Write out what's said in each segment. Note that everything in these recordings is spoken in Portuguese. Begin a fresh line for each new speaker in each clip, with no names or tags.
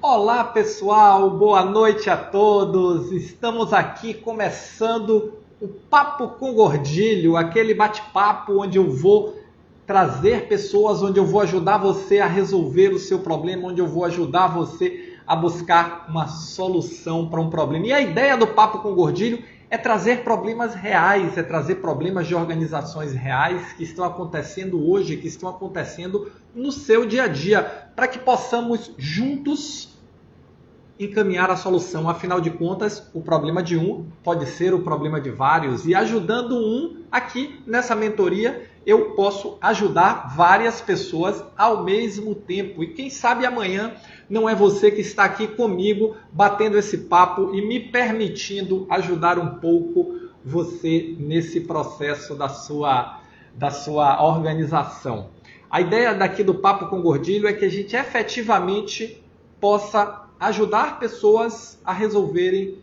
Olá pessoal, boa noite a todos. Estamos aqui começando o Papo com Gordilho, aquele bate-papo onde eu vou trazer pessoas, onde eu vou ajudar você a resolver o seu problema, onde eu vou ajudar você a buscar uma solução para um problema. E a ideia do Papo com Gordilho é trazer problemas reais, é trazer problemas de organizações reais que estão acontecendo hoje, que estão acontecendo no seu dia a dia, para que possamos juntos encaminhar a solução. Afinal de contas, o problema de um pode ser o problema de vários, e ajudando um aqui nessa mentoria, eu posso ajudar várias pessoas ao mesmo tempo. E quem sabe amanhã não é você que está aqui comigo batendo esse papo e me permitindo ajudar um pouco você nesse processo da sua organização. A ideia daqui do Papo com Gordilho é que a gente efetivamente possa ajudar pessoas a resolverem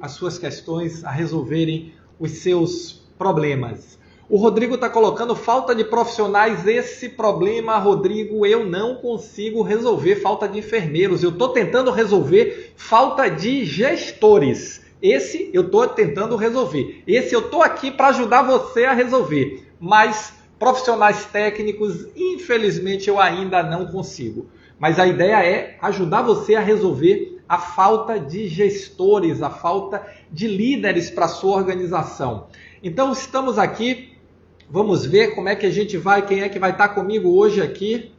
as suas questões, a resolverem os seus problemas. O Rodrigo está colocando falta de profissionais. Esse problema, Rodrigo, eu não consigo resolver. Falta de enfermeiros. Eu estou tentando resolver falta de gestores. Esse eu estou tentando resolver. Esse eu estou aqui para ajudar você a resolver. Mas profissionais técnicos, infelizmente, eu ainda não consigo. Mas a ideia é ajudar você a resolver a falta de gestores, a falta de líderes para a sua organização. Então, estamos aqui, vamos ver como é que a gente vai, quem é que vai estar comigo hoje aqui.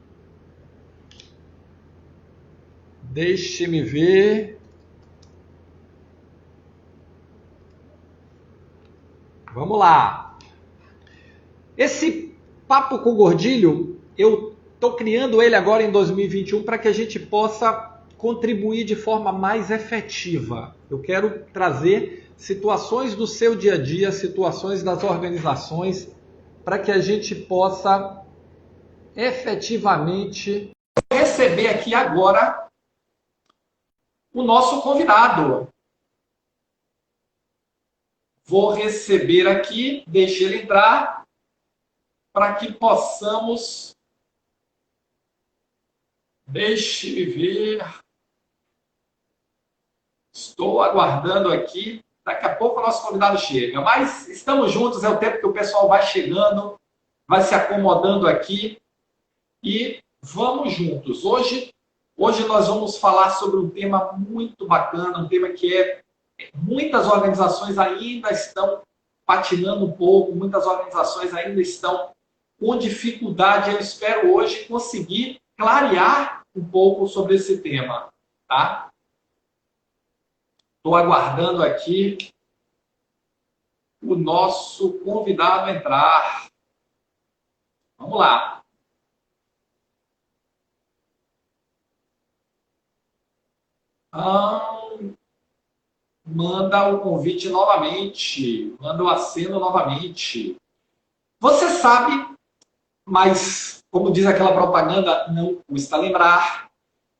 Deixe-me ver. Vamos lá. Esse Papo com Gordilho, eu estou criando ele agora em 2021 para que a gente possa contribuir de forma mais efetiva. Eu quero trazer situações do seu dia a dia, situações das organizações, para que a gente possa efetivamente receber aqui agora o nosso convidado. Vou receber aqui, deixe ele entrar, para que possamos... Deixe-me ver. Estou aguardando aqui. Daqui a pouco o nosso convidado chega. Mas estamos juntos, é o tempo que o pessoal vai chegando, vai se acomodando aqui. E vamos juntos. Hoje nós vamos falar sobre um tema muito bacana, um tema que muitas organizações ainda estão patinando um pouco, muitas organizações ainda estão com dificuldade. Eu espero hoje conseguir clarear um pouco sobre esse tema, tá? Estou aguardando aqui o nosso convidado entrar. Vamos lá. Manda o convite novamente, manda o aceno novamente. Você sabe, mas como diz aquela propaganda, não custa lembrar,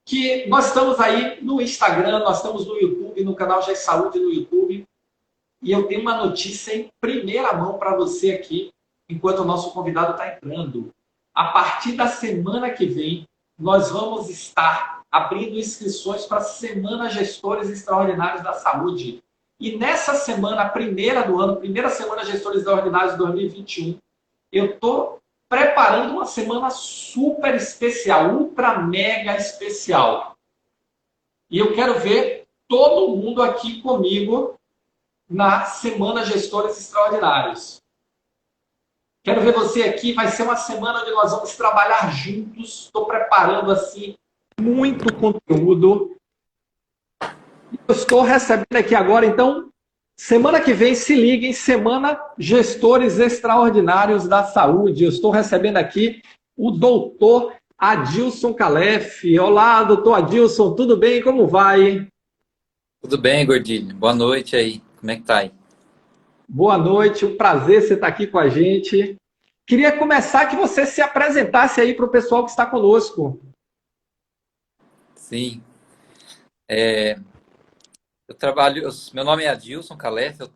que nós estamos aí no Instagram, nós estamos no YouTube, no canal GE Saúde no YouTube, e eu tenho uma notícia em primeira mão para você aqui, enquanto o nosso convidado está entrando. A partir da semana que vem, nós vamos estar abrindo inscrições para a Semana Gestores Extraordinários da Saúde. E nessa semana, a primeira do ano, primeira Semana Gestores Extraordinários de 2021, eu estou preparando uma semana super especial, ultra mega especial. E eu quero ver todo mundo aqui comigo na Semana Gestores Extraordinários. Quero ver você aqui, vai ser uma semana onde nós vamos trabalhar juntos. Estou preparando assim muito conteúdo. Eu estou recebendo aqui agora, então, semana que vem, se liguem, Semana Gestores Extraordinários da Saúde. Eu estou recebendo aqui o doutor Adilson Calef. Olá, doutor Adilson, tudo bem? Como vai?
Tudo bem, Gordilho? Boa noite aí. Como é que tá aí?
Boa noite, um prazer você estar aqui com a gente. Queria começar que você se apresentasse aí para o pessoal que está conosco.
Sim. Meu nome é Adilson Calef, eu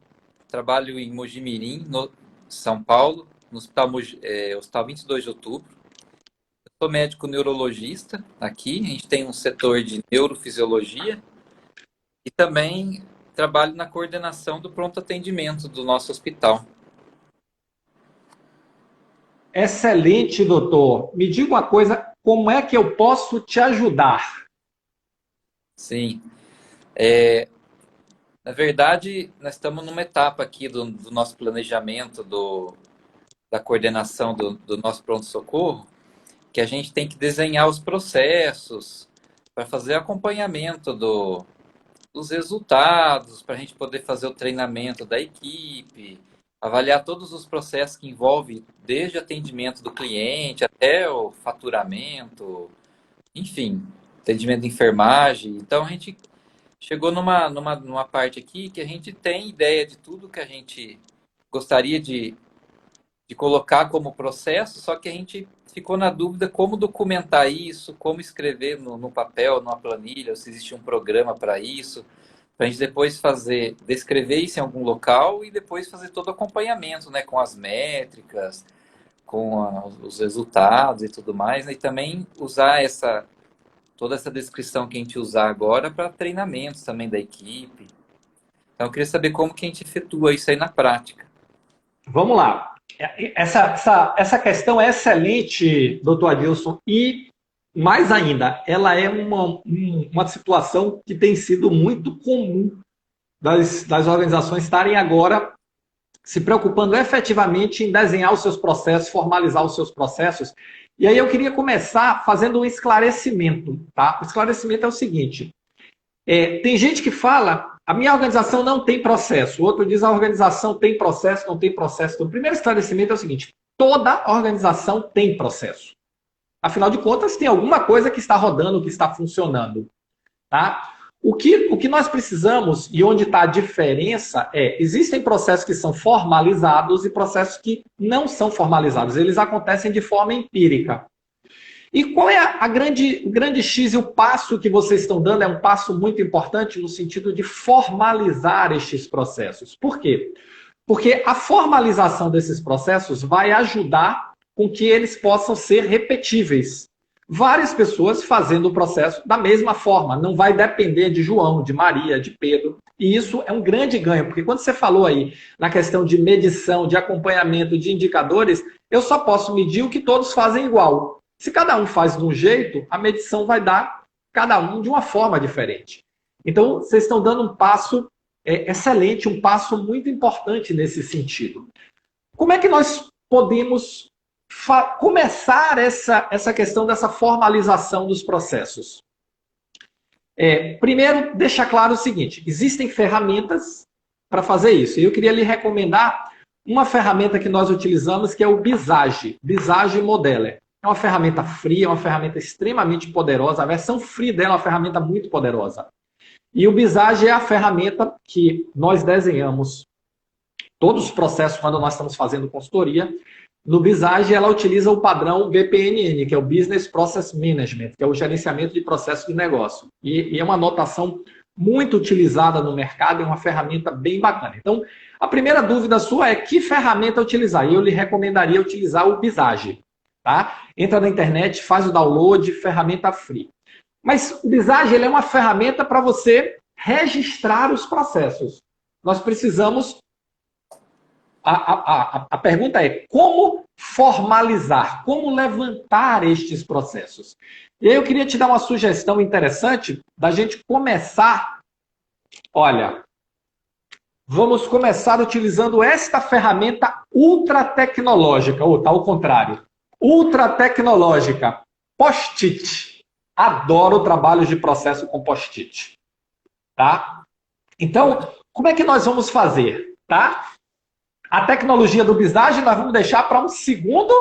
trabalho em Mojimirim, no São Paulo, no Hospital 22 de Outubro. Sou médico neurologista aqui, a gente tem um setor de neurofisiologia e também trabalho na coordenação do pronto atendimento do nosso hospital.
Excelente, doutor. Me diga uma coisa, como é que eu posso te ajudar?
Sim, na verdade, nós estamos numa etapa aqui do nosso planejamento, da coordenação do nosso pronto-socorro, que a gente tem que desenhar os processos para fazer acompanhamento dos resultados, para a gente poder fazer o treinamento da equipe, avaliar todos os processos que envolvem desde atendimento do cliente até o faturamento, enfim, atendimento de enfermagem. Então a gente chegou numa parte aqui que a gente tem ideia de tudo que a gente gostaria de colocar como processo, só que a gente ficou na dúvida como documentar isso, como escrever no papel, numa planilha, ou se existe um programa para isso, para a gente depois descrever isso em algum local e depois fazer todo o acompanhamento, né, com as métricas, os resultados e tudo mais, né, e também usar toda essa descrição que a gente usar agora para treinamentos também da equipe. Então eu queria saber como que a gente efetua isso aí na prática.
Vamos lá. Essa questão é excelente, doutor Adilson, e mais ainda, ela é uma situação que tem sido muito comum das organizações estarem agora se preocupando efetivamente em desenhar os seus processos, formalizar os seus processos. E aí eu queria começar fazendo um esclarecimento, tá? O esclarecimento é o seguinte, tem gente que fala, a minha organização não tem processo, o outro diz a organização tem processo, não tem processo. Então, o primeiro esclarecimento é o seguinte, toda organização tem processo. Afinal de contas, tem alguma coisa que está rodando, que está funcionando. Tá? O que nós precisamos, e onde está a diferença, existem processos que são formalizados e processos que não são formalizados. Eles acontecem de forma empírica. E qual é o grande X e o passo que vocês estão dando? É um passo muito importante no sentido de formalizar estes processos. Por quê? Porque a formalização desses processos vai ajudar com que eles possam ser repetíveis. Várias pessoas fazendo o processo da mesma forma. Não vai depender de João, de Maria, de Pedro. E isso é um grande ganho, porque quando você falou aí na questão de medição, de acompanhamento, de indicadores, eu só posso medir o que todos fazem igual. Se cada um faz de um jeito, a medição vai dar cada um de uma forma diferente. Então, vocês estão dando um passo excelente, um passo muito importante nesse sentido. Como é que nós podemos começar essa questão dessa formalização dos processos? Primeiro, deixar claro o seguinte, existem ferramentas para fazer isso. E eu queria lhe recomendar uma ferramenta que nós utilizamos, que é o Visage, Visage Modeler. É uma ferramenta free, é uma ferramenta extremamente poderosa. A versão free dela é uma ferramenta muito poderosa. E o Visage é a ferramenta que nós desenhamos todos os processos quando nós estamos fazendo consultoria. No Visage, ela utiliza o padrão BPMN, que é o Business Process Management, que é o gerenciamento de processo de negócio. E é uma notação muito utilizada no mercado, é uma ferramenta bem bacana. Então, a primeira dúvida sua é que ferramenta utilizar. E eu lhe recomendaria utilizar o Visage. Tá? Entra na internet, faz o download, ferramenta free. Mas o Visage ele é uma ferramenta para você registrar os processos. Nós precisamos... A pergunta é como formalizar, como levantar estes processos. E aí eu queria te dar uma sugestão interessante da gente começar. Olha, vamos começar utilizando esta ferramenta ultra tecnológica, ou tá ao contrário, ultra tecnológica, Post-it. Adoro trabalhos de processo com Post-it. Tá? Então, como é que nós vamos fazer? Tá? A tecnologia do Visage nós vamos deixar para um segundo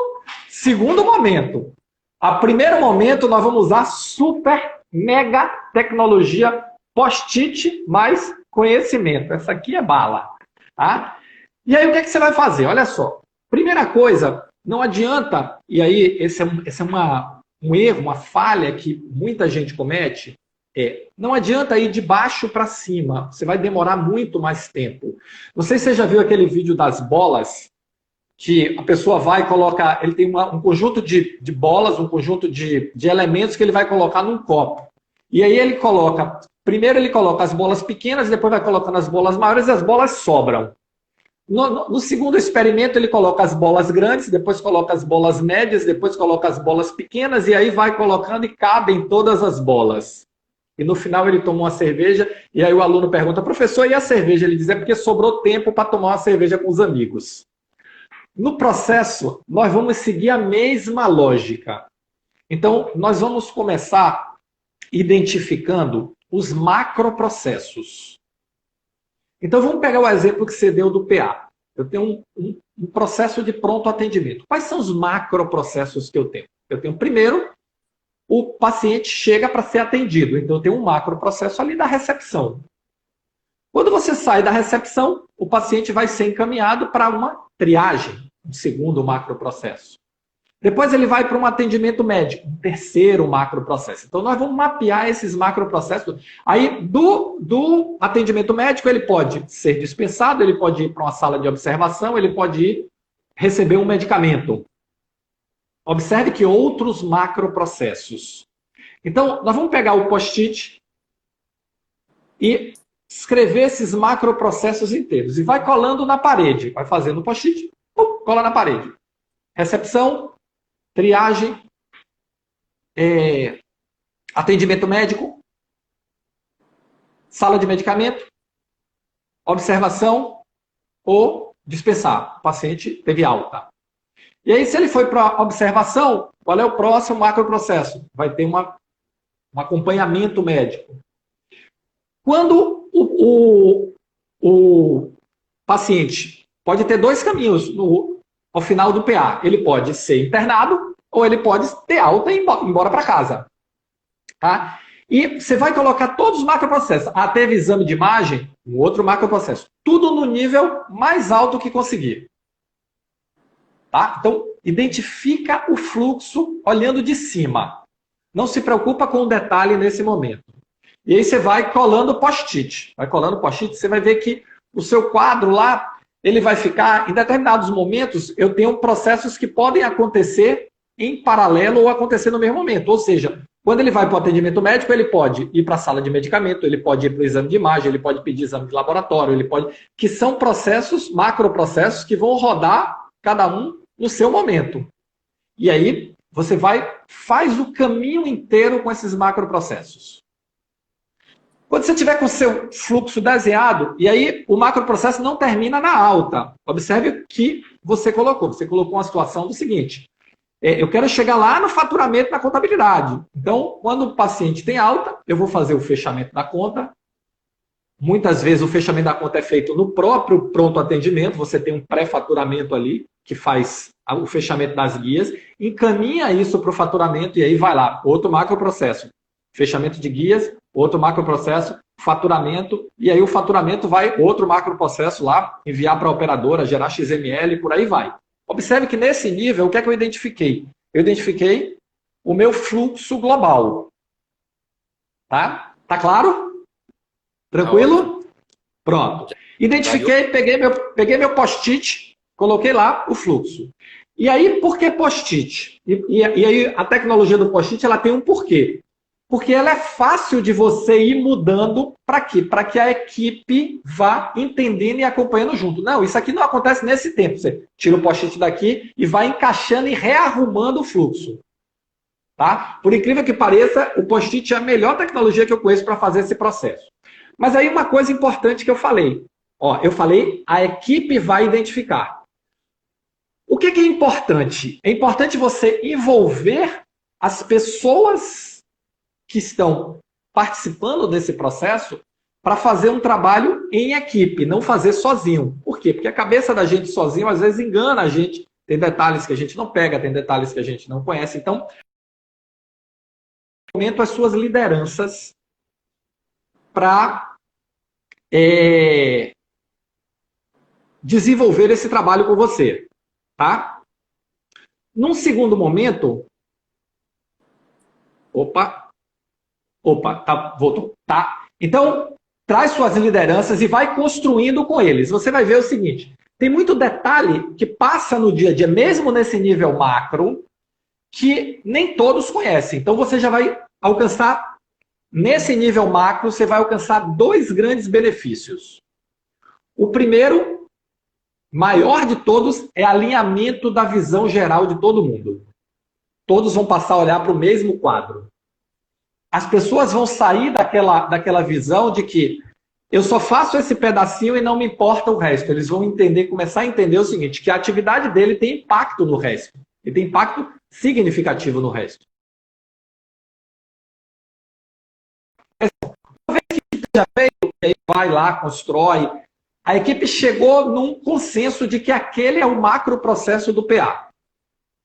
momento. A primeiro momento nós vamos usar super mega tecnologia Post-it mais conhecimento. Essa aqui é bala. Tá? E aí o que você vai fazer? Olha só. Primeira coisa, não adianta, e aí esse é um erro, uma falha que muita gente comete, não adianta ir de baixo para cima, você vai demorar muito mais tempo. Não sei se você já viu aquele vídeo das bolas, que a pessoa vai e coloca, ele tem um conjunto de bolas, um conjunto de elementos que ele vai colocar num copo. E aí ele coloca, primeiro ele coloca as bolas pequenas, depois vai colocando as bolas maiores e as bolas sobram. No segundo experimento ele coloca as bolas grandes, depois coloca as bolas médias, depois coloca as bolas pequenas e aí vai colocando e cabem todas as bolas. E no final ele tomou uma cerveja e aí o aluno pergunta, professor, e a cerveja? Ele diz, é porque sobrou tempo para tomar uma cerveja com os amigos. No processo, nós vamos seguir a mesma lógica. Então, nós vamos começar identificando os macroprocessos. Então, vamos pegar o exemplo que você deu do PA. Eu tenho um processo de pronto atendimento. Quais são os macroprocessos que eu tenho? Eu tenho, primeiro, o paciente chega para ser atendido. Então, eu tenho um macroprocesso ali da recepção. Quando você sai da recepção, o paciente vai ser encaminhado para uma triagem, um segundo macroprocesso. Depois ele vai para um atendimento médico, um terceiro macroprocesso. Então nós vamos mapear esses macroprocessos. Aí do atendimento médico ele pode ser dispensado, ele pode ir para uma sala de observação, ele pode ir receber um medicamento. Observe que outros macroprocessos. Então nós vamos pegar o post-it e escrever esses macroprocessos inteiros. E vai colando na parede. Vai fazendo o post-it, cola na parede. Recepção, triagem, atendimento médico, sala de medicamento, observação ou dispensar. O paciente teve alta. E aí, se ele foi para observação, qual é o próximo macroprocesso? Vai ter um acompanhamento médico. Quando o paciente pode ter dois caminhos ao final do PA. Ele pode ser internado ou ele pode ter alta e ir embora para casa. Tá? E você vai colocar todos os macroprocessos. Ah, teve exame de imagem? Um outro macroprocesso. Tudo no nível mais alto que conseguir. Tá? Então, identifica o fluxo olhando de cima. Não se preocupa com o detalhe nesse momento. E aí você vai colando post-it. Vai colando post-it, você vai ver que o seu quadro lá, ele vai ficar, em determinados momentos, eu tenho processos que podem acontecer em paralelo ou acontecer no mesmo momento. Ou seja, quando ele vai para o atendimento médico, ele pode ir para a sala de medicamento, ele pode ir para o exame de imagem, ele pode pedir exame de laboratório, ele pode... que são processos, macroprocessos, que vão rodar cada um no seu momento. E aí, você faz o caminho inteiro com esses macroprocessos. Quando você tiver com o seu fluxo desenhado, e aí o macroprocesso não termina na alta. Observe o que você colocou. Você colocou uma situação do seguinte. Eu quero chegar lá no faturamento na contabilidade. Então, quando o paciente tem alta, eu vou fazer o fechamento da conta. Muitas vezes o fechamento da conta é feito no próprio pronto atendimento. Você tem um pré-faturamento ali, que faz o fechamento das guias. Encaminha isso para o faturamento e aí vai lá. Outro macroprocesso. Fechamento de guias, outro macroprocesso, faturamento, e aí o faturamento vai, outro macroprocesso lá, enviar para a operadora, gerar XML, por aí vai. Observe que nesse nível, o que é que eu identifiquei? Eu identifiquei o meu fluxo global. Tá? Tá claro? Tranquilo? Pronto. Identifiquei, peguei meu post-it, coloquei lá o fluxo. E aí, por que post-it? E aí, a tecnologia do post-it, ela tem um porquê. Porque ela é fácil de você ir mudando para quê? Para que a equipe vá entendendo e acompanhando junto. Não, isso aqui não acontece nesse tempo. Você tira o post-it daqui e vai encaixando e rearrumando o fluxo. Tá? Por incrível que pareça, o post-it é a melhor tecnologia que eu conheço para fazer esse processo. Mas aí uma coisa importante que eu falei. Eu falei, a equipe vai identificar. O que é importante? É importante você envolver as pessoas que estão participando desse processo para fazer um trabalho em equipe, não fazer sozinho. Por quê? Porque a cabeça da gente sozinho às vezes engana a gente. Tem detalhes que a gente não pega, tem detalhes que a gente não conhece. Então, momento as suas lideranças para desenvolver esse trabalho com você. Tá? Num segundo momento... Opa, tá, voltou. Tá. Então, traz suas lideranças e vai construindo com eles. Você vai ver o seguinte, Tem muito detalhe que passa no dia a dia, mesmo nesse nível macro, que nem todos conhecem. Então você já vai alcançar, nesse nível macro, você vai alcançar dois grandes benefícios. O primeiro, maior de todos, é alinhamento da visão geral de todo mundo. Todos vão passar a olhar para o mesmo quadro. As pessoas vão sair daquela visão de que eu só faço esse pedacinho e não me importa o resto. Eles vão entender, começar a entender o seguinte, que a atividade dele tem impacto no resto. E tem impacto significativo no resto. Uma vez que já veio, aí vai lá, constrói, a equipe chegou num consenso de que aquele é o macro processo do PA.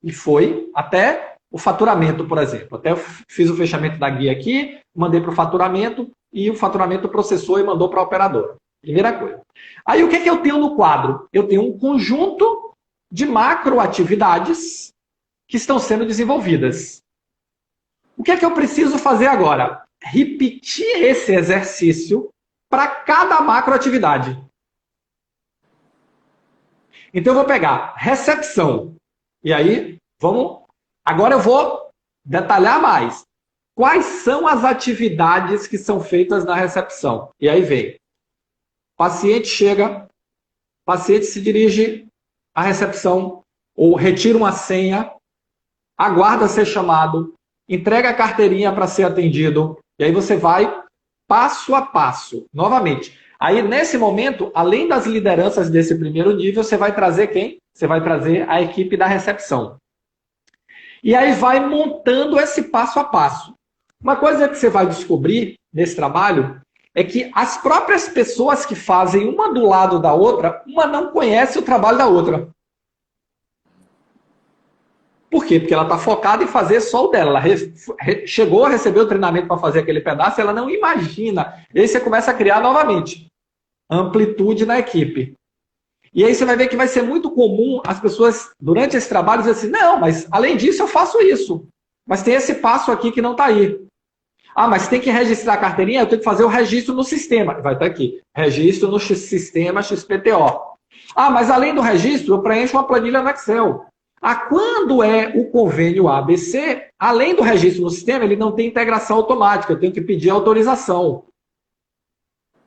E foi até o faturamento, por exemplo. Até eu fiz o fechamento da guia aqui, mandei para o faturamento e o faturamento processou e mandou para a operadora. Primeira coisa. Aí o que eu tenho no quadro? Eu tenho um conjunto de macroatividades que estão sendo desenvolvidas. O que eu preciso fazer agora? Repetir esse exercício para cada macroatividade. Então eu vou pegar recepção. E aí, vamos... Agora eu vou detalhar mais. Quais são as atividades que são feitas na recepção? E aí vem. Paciente chega, paciente se dirige à recepção, ou retira uma senha, aguarda ser chamado, entrega a carteirinha para ser atendido, e aí você vai passo a passo, novamente. Aí, nesse momento, além das lideranças desse primeiro nível, você vai trazer quem? Você vai trazer a equipe da recepção. E aí vai montando esse passo a passo. Uma coisa que você vai descobrir nesse trabalho é que as próprias pessoas que fazem uma do lado da outra, uma não conhece o trabalho da outra. Por quê? Porque ela está focada em fazer só o dela. Ela chegou a receber o treinamento para fazer aquele pedaço, ela não imagina. E aí você começa a criar novamente amplitude na equipe. E aí você vai ver que vai ser muito comum as pessoas, durante esse trabalho, dizer assim, não, mas além disso eu faço isso. Mas tem esse passo aqui que não está aí. Ah, mas tem que registrar a carteirinha, eu tenho que fazer o registro no sistema. Vai estar aqui, registro no sistema XPTO. Ah, mas além do registro, eu preencho uma planilha no Excel. Ah, quando é o convênio ABC, além do registro no sistema, ele não tem integração automática, eu tenho que pedir autorização.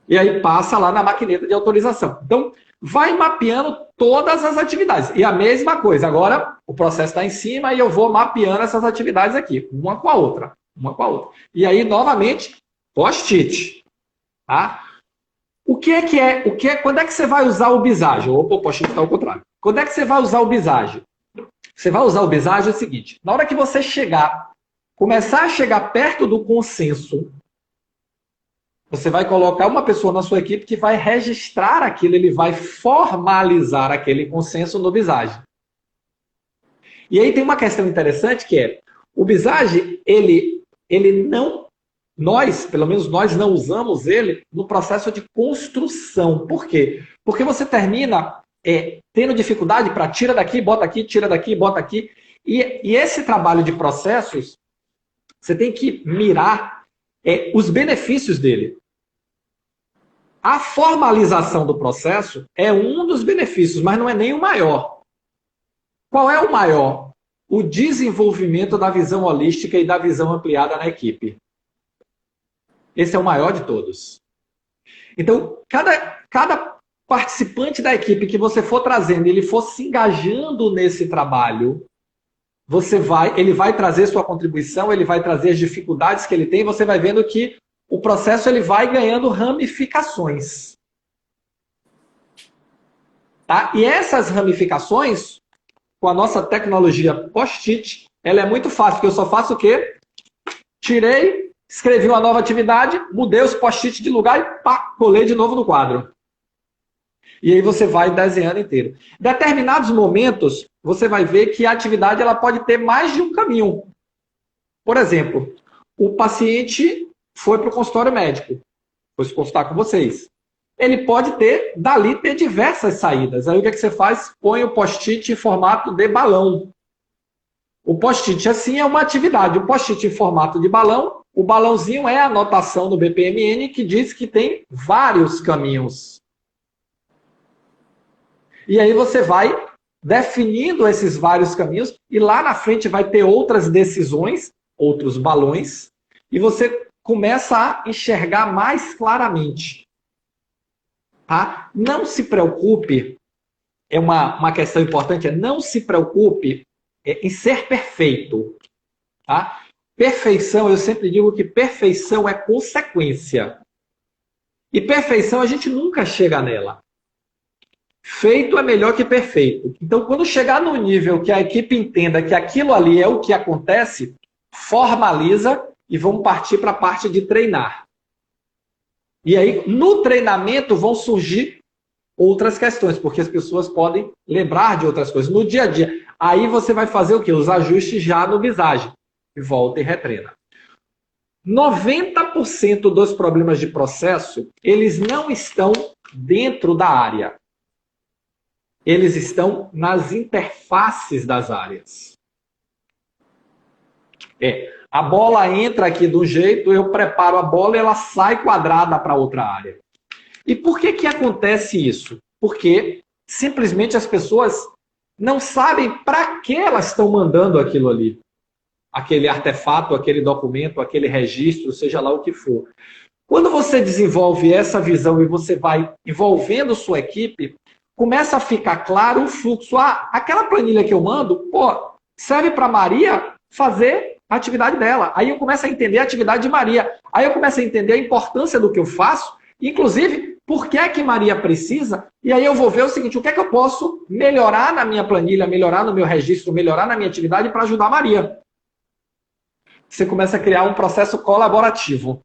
E aí passa lá na maquineta de autorização. Então, vai mapeando todas as atividades. E a mesma coisa, agora o processo está em cima e eu vou mapeando essas atividades aqui, uma com a outra, uma com a outra. E aí, novamente, post-it. Tá? Quando é que você vai usar o biságio? Opa, o post-it está ao contrário. Quando é que você vai usar o biságio? Você vai usar o biságio é o seguinte, na hora que você começar a chegar perto do consenso, você vai colocar uma pessoa na sua equipe que vai registrar aquilo, ele vai formalizar aquele consenso no Visage. E aí tem uma questão interessante que é, o Visage, ele não, pelo menos nós não usamos ele no processo de construção. Por quê? Porque você termina tendo dificuldade para tira daqui, bota aqui, tira daqui, bota aqui. E esse trabalho de processos, você tem que mirar os benefícios dele. A formalização do processo é um dos benefícios, mas não é nem o maior. Qual é o maior? O desenvolvimento da visão holística e da visão ampliada na equipe. Esse é o maior de todos. Então, cada participante da equipe que você for trazendo, ele for se engajando nesse trabalho, ele vai trazer sua contribuição, ele vai trazer as dificuldades que ele tem, você vai vendo que o processo ele vai ganhando ramificações. Tá? E essas ramificações, com a nossa tecnologia post-it, ela é muito fácil, porque eu só faço o quê? Tirei, escrevi uma nova atividade, mudei os post-it de lugar e pá, colei de novo no quadro. E aí você vai desenhando inteiro. Em determinados momentos, você vai ver que a atividade ela pode ter mais de um caminho. Por exemplo, o paciente foi para o consultório médico, foi se consultar com vocês. Ele pode dali ter diversas saídas. Aí o que você faz? Põe o post-it em formato de balão. O post-it assim é uma atividade. O post-it em formato de balão, o balãozinho é a anotação do BPMN que diz que tem vários caminhos. E aí você vai definindo esses vários caminhos e lá na frente vai ter outras decisões, outros balões, e você começa a enxergar mais claramente. Tá? Não se preocupe, é uma questão importante, não se preocupe em ser perfeito. Tá? Perfeição, eu sempre digo que perfeição é consequência. E perfeição a gente nunca chega nela. Feito é melhor que perfeito. Então, quando chegar no nível que a equipe entenda que aquilo ali é o que acontece, formaliza e vamos partir para a parte de treinar. E aí, no treinamento, vão surgir outras questões, porque as pessoas podem lembrar de outras coisas. No dia a dia, aí você vai fazer o quê? Os ajustes já no visagem. E volta e retreina. 90% dos problemas de processo, eles não estão dentro da área. Eles estão nas interfaces das áreas. A bola entra aqui de um jeito, eu preparo a bola e ela sai quadrada para outra área. E por que que acontece isso? Porque simplesmente as pessoas não sabem para que elas estão mandando aquilo ali. Aquele artefato, aquele documento, aquele registro, seja lá o que for. Quando você desenvolve essa visão e você vai envolvendo sua equipe, começa a ficar claro o fluxo. Aquela planilha que eu mando, serve para Maria fazer a atividade dela. Aí eu começo a entender a atividade de Maria. Aí eu começo a entender a importância do que eu faço, inclusive, por que é que Maria precisa, e aí eu vou ver o seguinte, o que é que eu posso melhorar na minha planilha, melhorar no meu registro, melhorar na minha atividade para ajudar a Maria. Você começa a criar um processo colaborativo.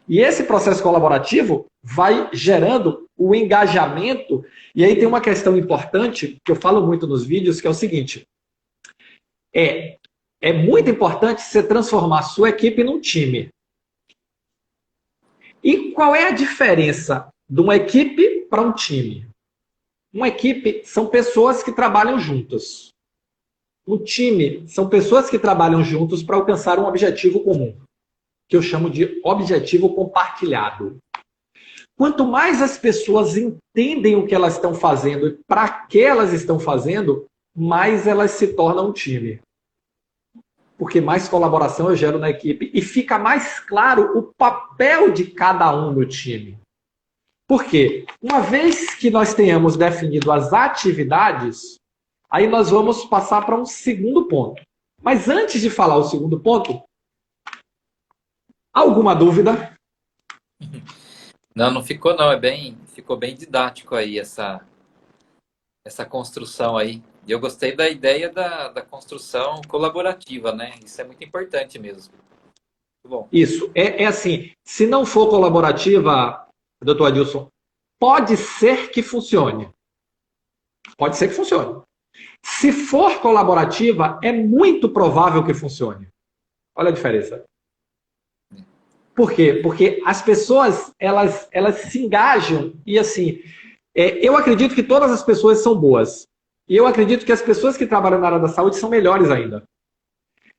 E esse processo colaborativo vai gerando o engajamento. E aí tem uma questão importante, que eu falo muito nos vídeos, que é o seguinte. É muito importante você transformar a sua equipe num time. E qual é a diferença de uma equipe para um time? Uma equipe são pessoas que trabalham juntas. Um time são pessoas que trabalham juntos para alcançar um objetivo comum, que eu chamo de objetivo compartilhado. Quanto mais as pessoas entendem o que elas estão fazendo e para que elas estão fazendo, mais elas se tornam um time. Porque mais colaboração eu gero na equipe e fica mais claro o papel de cada um no time. Por quê? Uma vez que nós tenhamos definido as atividades, aí nós vamos passar para um segundo ponto. Mas antes de falar o segundo ponto, alguma dúvida?
Não, não ficou não, ficou bem didático aí essa construção aí. E eu gostei da ideia da construção colaborativa, né? Isso é muito importante mesmo. Muito bom.
Isso, é assim, se não for colaborativa, doutor Adilson, pode ser que funcione. Pode ser que funcione. Se for colaborativa, é muito provável que funcione. Olha a diferença. Por quê? Porque as pessoas, elas se engajam e assim, eu acredito que todas as pessoas são boas. E eu acredito que as pessoas que trabalham na área da saúde são melhores ainda.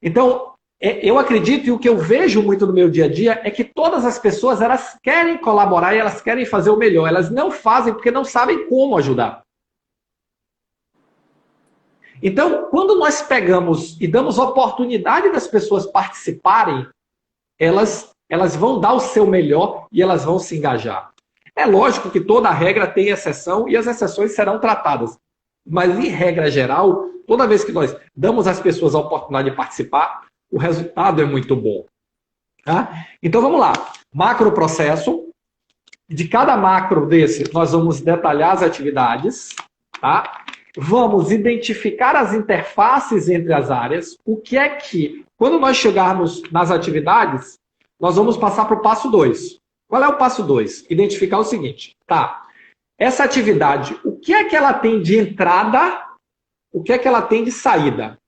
Então, eu acredito e o que eu vejo muito no meu dia a dia é que todas as pessoas, elas querem colaborar e elas querem fazer o melhor. Elas não fazem porque não sabem como ajudar. Então, quando nós pegamos e damos oportunidade das pessoas participarem, elas vão dar o seu melhor e elas vão se engajar. É lógico que toda regra tem exceção e as exceções serão tratadas. Mas, em regra geral, toda vez que nós damos às pessoas a oportunidade de participar, o resultado é muito bom. Tá? Então, vamos lá. Macro processo. De cada macro desse, nós vamos detalhar as atividades. Tá? Vamos identificar as interfaces entre as áreas. O que é que, quando nós chegarmos nas atividades, nós vamos passar para o passo 2. Qual é o passo 2? Identificar o seguinte. Tá. Essa atividade, o que é que ela tem de entrada, o que é que ela tem de saída?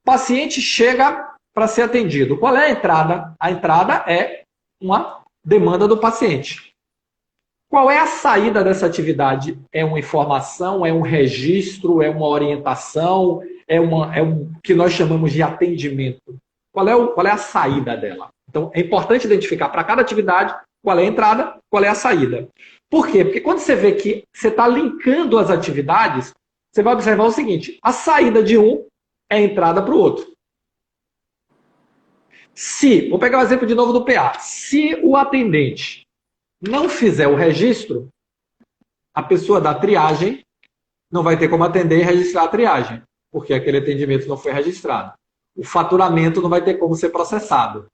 Paciente chega para ser atendido. Qual é a entrada? A entrada é uma demanda do paciente. Qual é a saída dessa atividade? É uma informação, é um registro, é uma orientação, é um que nós chamamos de atendimento. Qual é a saída dela? Então, é importante identificar para cada atividade qual é a entrada, qual é a saída. Por quê? Porque quando você vê que você está linkando as atividades, você vai observar o seguinte, a saída de um é a entrada para o outro. Vou pegar o exemplo de novo do PA, se o atendente não fizer o registro, a pessoa da triagem não vai ter como atender e registrar a triagem, porque aquele atendimento não foi registrado. O faturamento não vai ter como ser processado.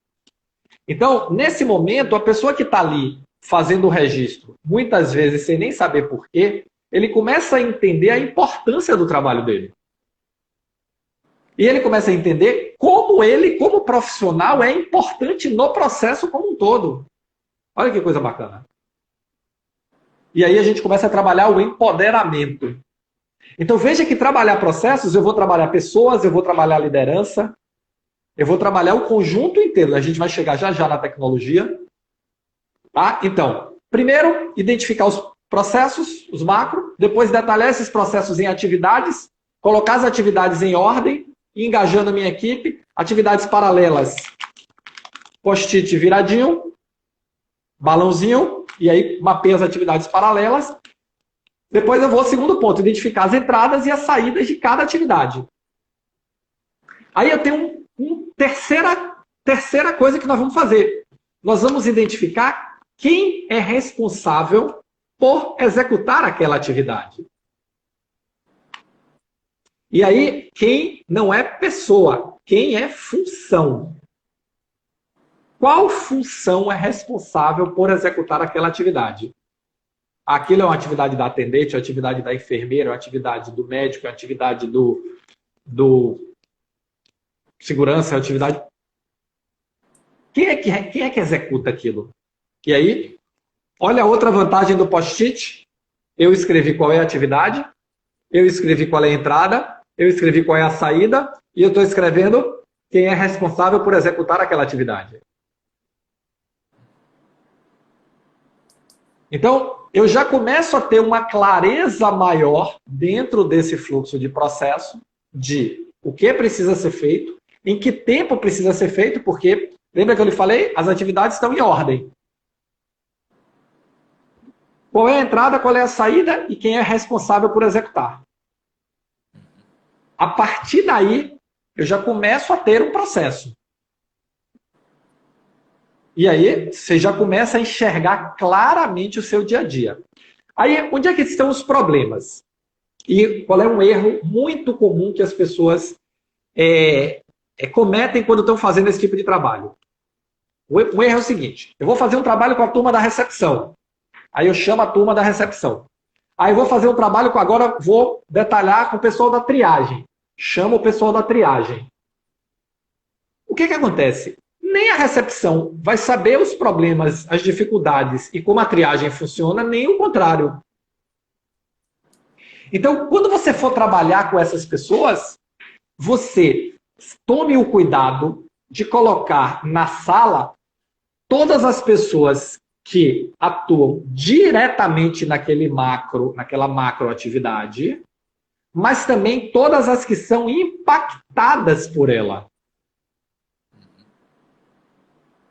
Então, nesse momento, a pessoa que está ali fazendo o registro, muitas vezes sem nem saber por quê, ele começa a entender a importância do trabalho dele. E ele começa a entender como ele, como profissional, é importante no processo como um todo. Olha que coisa bacana. E aí a gente começa a trabalhar o empoderamento. Então veja que trabalhar processos, eu vou trabalhar pessoas, eu vou trabalhar liderança, eu vou trabalhar o conjunto inteiro. A gente vai chegar já já na tecnologia. Tá? Então, primeiro, identificar os processos, os macro, depois detalhar esses processos em atividades, colocar as atividades em ordem, engajando a minha equipe, atividades paralelas, post-it viradinho, balãozinho, e aí mapeio as atividades paralelas. Depois eu vou ao segundo ponto, identificar as entradas e as saídas de cada atividade. Aí eu tenho terceira coisa que nós vamos fazer. Nós vamos identificar quem é responsável por executar aquela atividade. E aí, quem não é pessoa, quem é função. Qual função é responsável por executar aquela atividade? Aquilo é uma atividade da atendente, é uma atividade da enfermeira, é uma atividade do médico, é uma atividade do segurança, é uma atividade... Quem é que executa aquilo? E aí, olha a outra vantagem do post-it. Eu escrevi qual é a atividade, eu escrevi qual é a entrada, eu escrevi qual é a saída, e eu estou escrevendo quem é responsável por executar aquela atividade. Então, eu já começo a ter uma clareza maior dentro desse fluxo de processo de o que precisa ser feito, em que tempo precisa ser feito, porque, lembra que eu lhe falei? As atividades estão em ordem. Qual é a entrada, qual é a saída e quem é responsável por executar. A partir daí, eu já começo a ter um processo. E aí, você já começa a enxergar claramente o seu dia a dia. Aí, onde é que estão os problemas? E qual é um erro muito comum que as pessoas cometem quando estão fazendo esse tipo de trabalho? O erro é o seguinte, eu vou fazer um trabalho com a turma da recepção. Aí eu chamo a turma da recepção. Aí eu vou fazer um trabalho agora vou detalhar com o pessoal da triagem. Chamo o pessoal da triagem. O que acontece? Nem a recepção vai saber os problemas, as dificuldades e como a triagem funciona, nem o contrário. Então, quando você for trabalhar com essas pessoas, você tome o cuidado de colocar na sala todas as pessoas que atuam diretamente naquela macro atividade, mas também todas as que são impactadas por ela.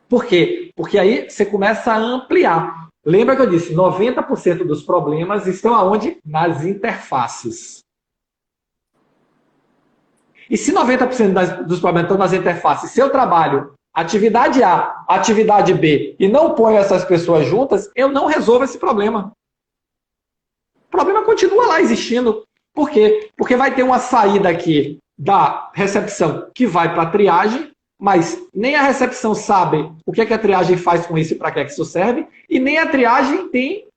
Por quê? Porque aí você começa a ampliar. Lembra que eu disse, 90% dos problemas estão aonde? Nas interfaces. E se 90% dos problemas estão nas interfaces, se eu trabalho atividade A, atividade B, e não ponho essas pessoas juntas, eu não resolvo esse problema. O problema continua lá existindo. Por quê? Porque vai ter uma saída aqui da recepção que vai para a triagem, mas nem a recepção sabe o que a triagem faz com isso e para que isso serve, e nem a triagem tem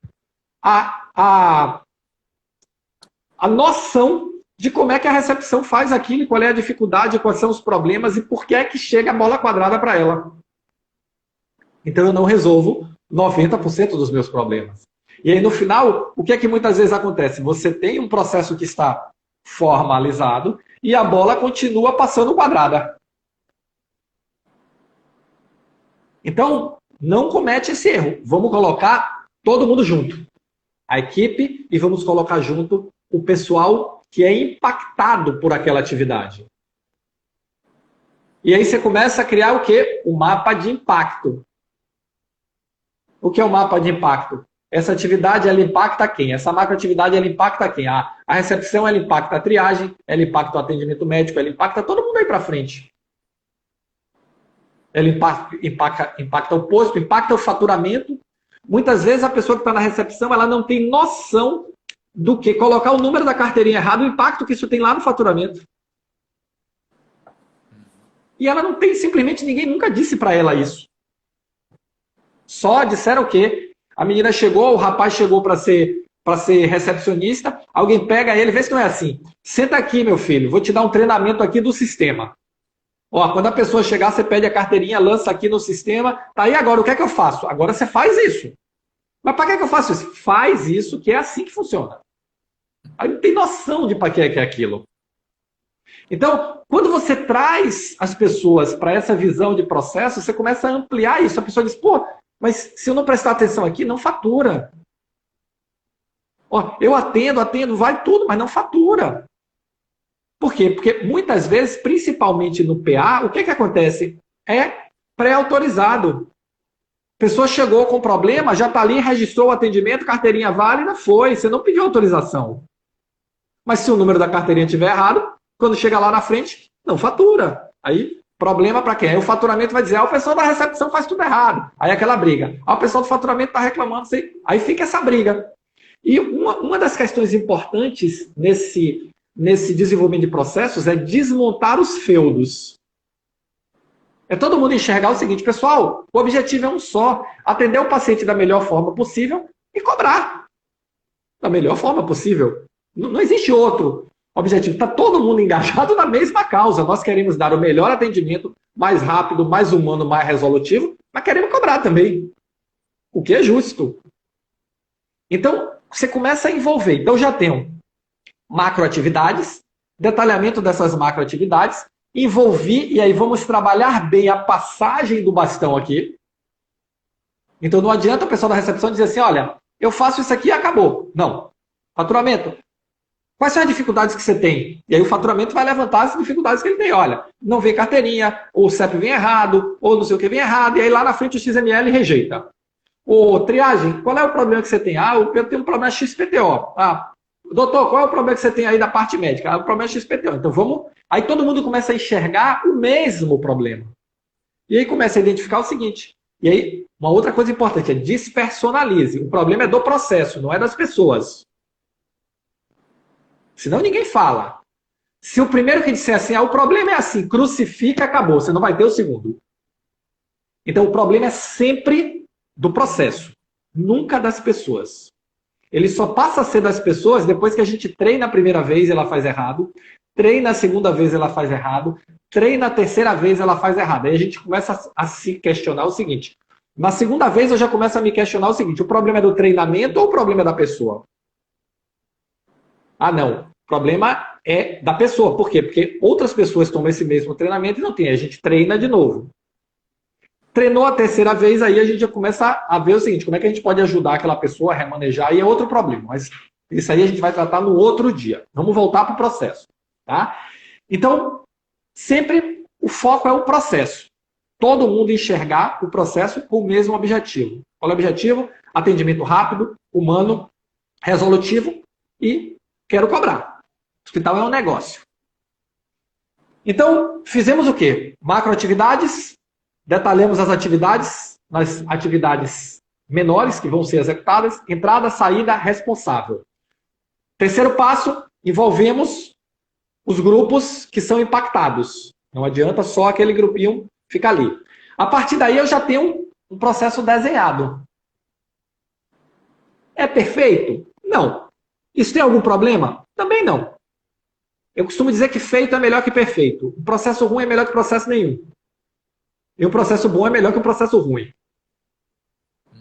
a noção de como é que a recepção faz aquilo, qual é a dificuldade, quais são os problemas e por que é que chega a bola quadrada para ela. Então eu não resolvo 90% dos meus problemas. E aí no final, o que é que muitas vezes acontece? Você tem um processo que está formalizado e a bola continua passando quadrada. Então, não comete esse erro. Vamos colocar todo mundo junto. A equipe e vamos colocar junto o pessoal que é impactado por aquela atividade. E aí você começa a criar o quê? O mapa de impacto. O que é o mapa de impacto? Essa atividade, ela impacta quem? Essa macroatividade, ela impacta quem? A recepção, ela impacta a triagem, ela impacta o atendimento médico, ela impacta todo mundo aí para frente. Ela impacta o posto, impacta o faturamento. Muitas vezes a pessoa que está na recepção, ela não tem noção do que colocar o número da carteirinha errado, o impacto que isso tem lá no faturamento. E ela não tem, simplesmente ninguém nunca disse para ela isso. Só disseram o quê? A menina chegou, o rapaz chegou para ser recepcionista, alguém pega ele, vê se não é assim. Senta aqui, meu filho, vou te dar um treinamento aqui do sistema. Ó, quando a pessoa chegar, você pede a carteirinha, lança aqui no sistema. Tá aí agora, o que é que eu faço? Agora você faz isso. Mas para que eu faço isso? Faz isso, que é assim que funciona. Aí não tem noção de para que é aquilo. Então, quando você traz as pessoas para essa visão de processo, você começa a ampliar isso. A pessoa diz, pô, mas se eu não prestar atenção aqui, não fatura. Ó, eu atendo, vai tudo, mas não fatura. Por quê? Porque muitas vezes, principalmente no PA, o que acontece? É pré-autorizado. A pessoa chegou com problema, já está ali, registrou o atendimento, carteirinha válida, foi. Você não pediu autorização. Mas se o número da carteirinha estiver errado, quando chega lá na frente, não fatura. Aí, problema para quem? Aí o faturamento vai dizer, o pessoal da recepção faz tudo errado. Aí aquela briga. O pessoal do faturamento está reclamando. Aí fica essa briga. E uma das questões importantes nesse desenvolvimento de processos é desmontar os feudos. É todo mundo enxergar o seguinte, pessoal, o objetivo é um só, atender o paciente da melhor forma possível e cobrar da melhor forma possível. Não existe outro objetivo. Está todo mundo engajado na mesma causa. Nós queremos dar o melhor atendimento, mais rápido, mais humano, mais resolutivo, mas queremos cobrar também. O que é justo. Então, você começa a envolver. Então, já tenho macroatividades, detalhamento dessas macroatividades, envolvi, e aí vamos trabalhar bem a passagem do bastão aqui. Então, não adianta o pessoal da recepção dizer assim, olha, eu faço isso aqui e acabou. Não. Faturamento. Quais são as dificuldades que você tem? E aí o faturamento vai levantar as dificuldades que ele tem. Olha, não vem carteirinha, ou o CEP vem errado, ou não sei o que vem errado, e aí lá na frente o XML rejeita. Ou triagem, qual é o problema que você tem? Ah, eu tenho um problema XPTO. Ah, doutor, qual é o problema que você tem aí da parte médica? Ah, o problema é XPTO. Então vamos... Aí todo mundo começa a enxergar o mesmo problema. E aí começa a identificar o seguinte. E aí, uma outra coisa importante é despersonalize. O problema é do processo, não é das pessoas. Senão ninguém fala. Se o primeiro que disser assim, o problema é assim, crucifica, acabou, você não vai ter o segundo. Então o problema é sempre do processo, nunca das pessoas. Ele só passa a ser das pessoas depois que a gente treina a primeira vez e ela faz errado, treina a segunda vez e ela faz errado, treina a terceira vez e ela faz errado. Aí a gente começa a se questionar o seguinte. Na segunda vez eu já começo a me questionar o seguinte, o problema é do treinamento ou o problema é da pessoa? Ah, não. O problema é da pessoa. Por quê? Porque outras pessoas tomam esse mesmo treinamento e não tem. A gente treina de novo. Treinou a terceira vez, aí a gente já começa a ver o seguinte, como é que a gente pode ajudar aquela pessoa a remanejar, e é outro problema. Mas isso aí a gente vai tratar no outro dia. Vamos voltar para o processo. Tá? Então, sempre o foco é o processo. Todo mundo enxergar o processo com o mesmo objetivo. Qual é o objetivo? Atendimento rápido, humano, resolutivo e quero cobrar. O hospital é um negócio. Então, fizemos o quê? Macroatividades, detalhamos as atividades, nas atividades menores que vão ser executadas, entrada, saída, responsável. Terceiro passo, envolvemos os grupos que são impactados. Não adianta só aquele grupinho ficar ali. A partir daí eu já tenho um processo desenhado. É perfeito? Não. Isso tem algum problema? Também não. Eu costumo dizer que feito é melhor que perfeito. O processo ruim é melhor que processo nenhum. E o processo bom é melhor que o processo ruim.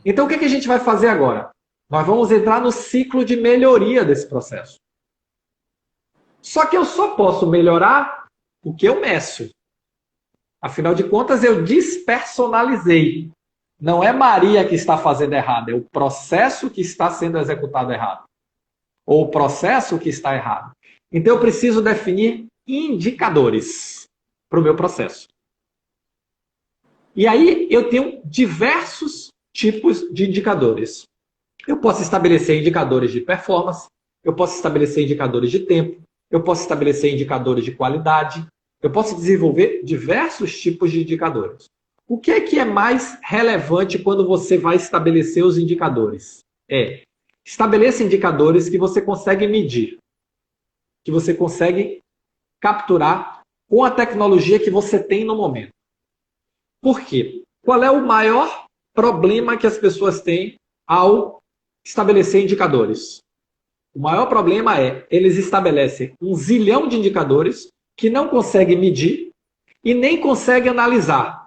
Então o que a gente vai fazer agora? Nós vamos entrar no ciclo de melhoria desse processo. Só que eu só posso melhorar o que eu meço. Afinal de contas, eu despersonalizei. Não é Maria que está fazendo errado, é o processo que está sendo executado errado. Ou o processo que está errado. Então eu preciso definir indicadores para o meu processo. E aí eu tenho diversos tipos de indicadores. Eu posso estabelecer indicadores de performance, eu posso estabelecer indicadores de tempo, eu posso estabelecer indicadores de qualidade, eu posso desenvolver diversos tipos de indicadores. O que é mais relevante quando você vai estabelecer os indicadores? Estabeleça indicadores que você consegue medir, que você consegue capturar com a tecnologia que você tem no momento. Por quê? Qual é o maior problema que as pessoas têm ao estabelecer indicadores? O maior problema é, eles estabelecem um zilhão de indicadores que não conseguem medir e nem conseguem analisar.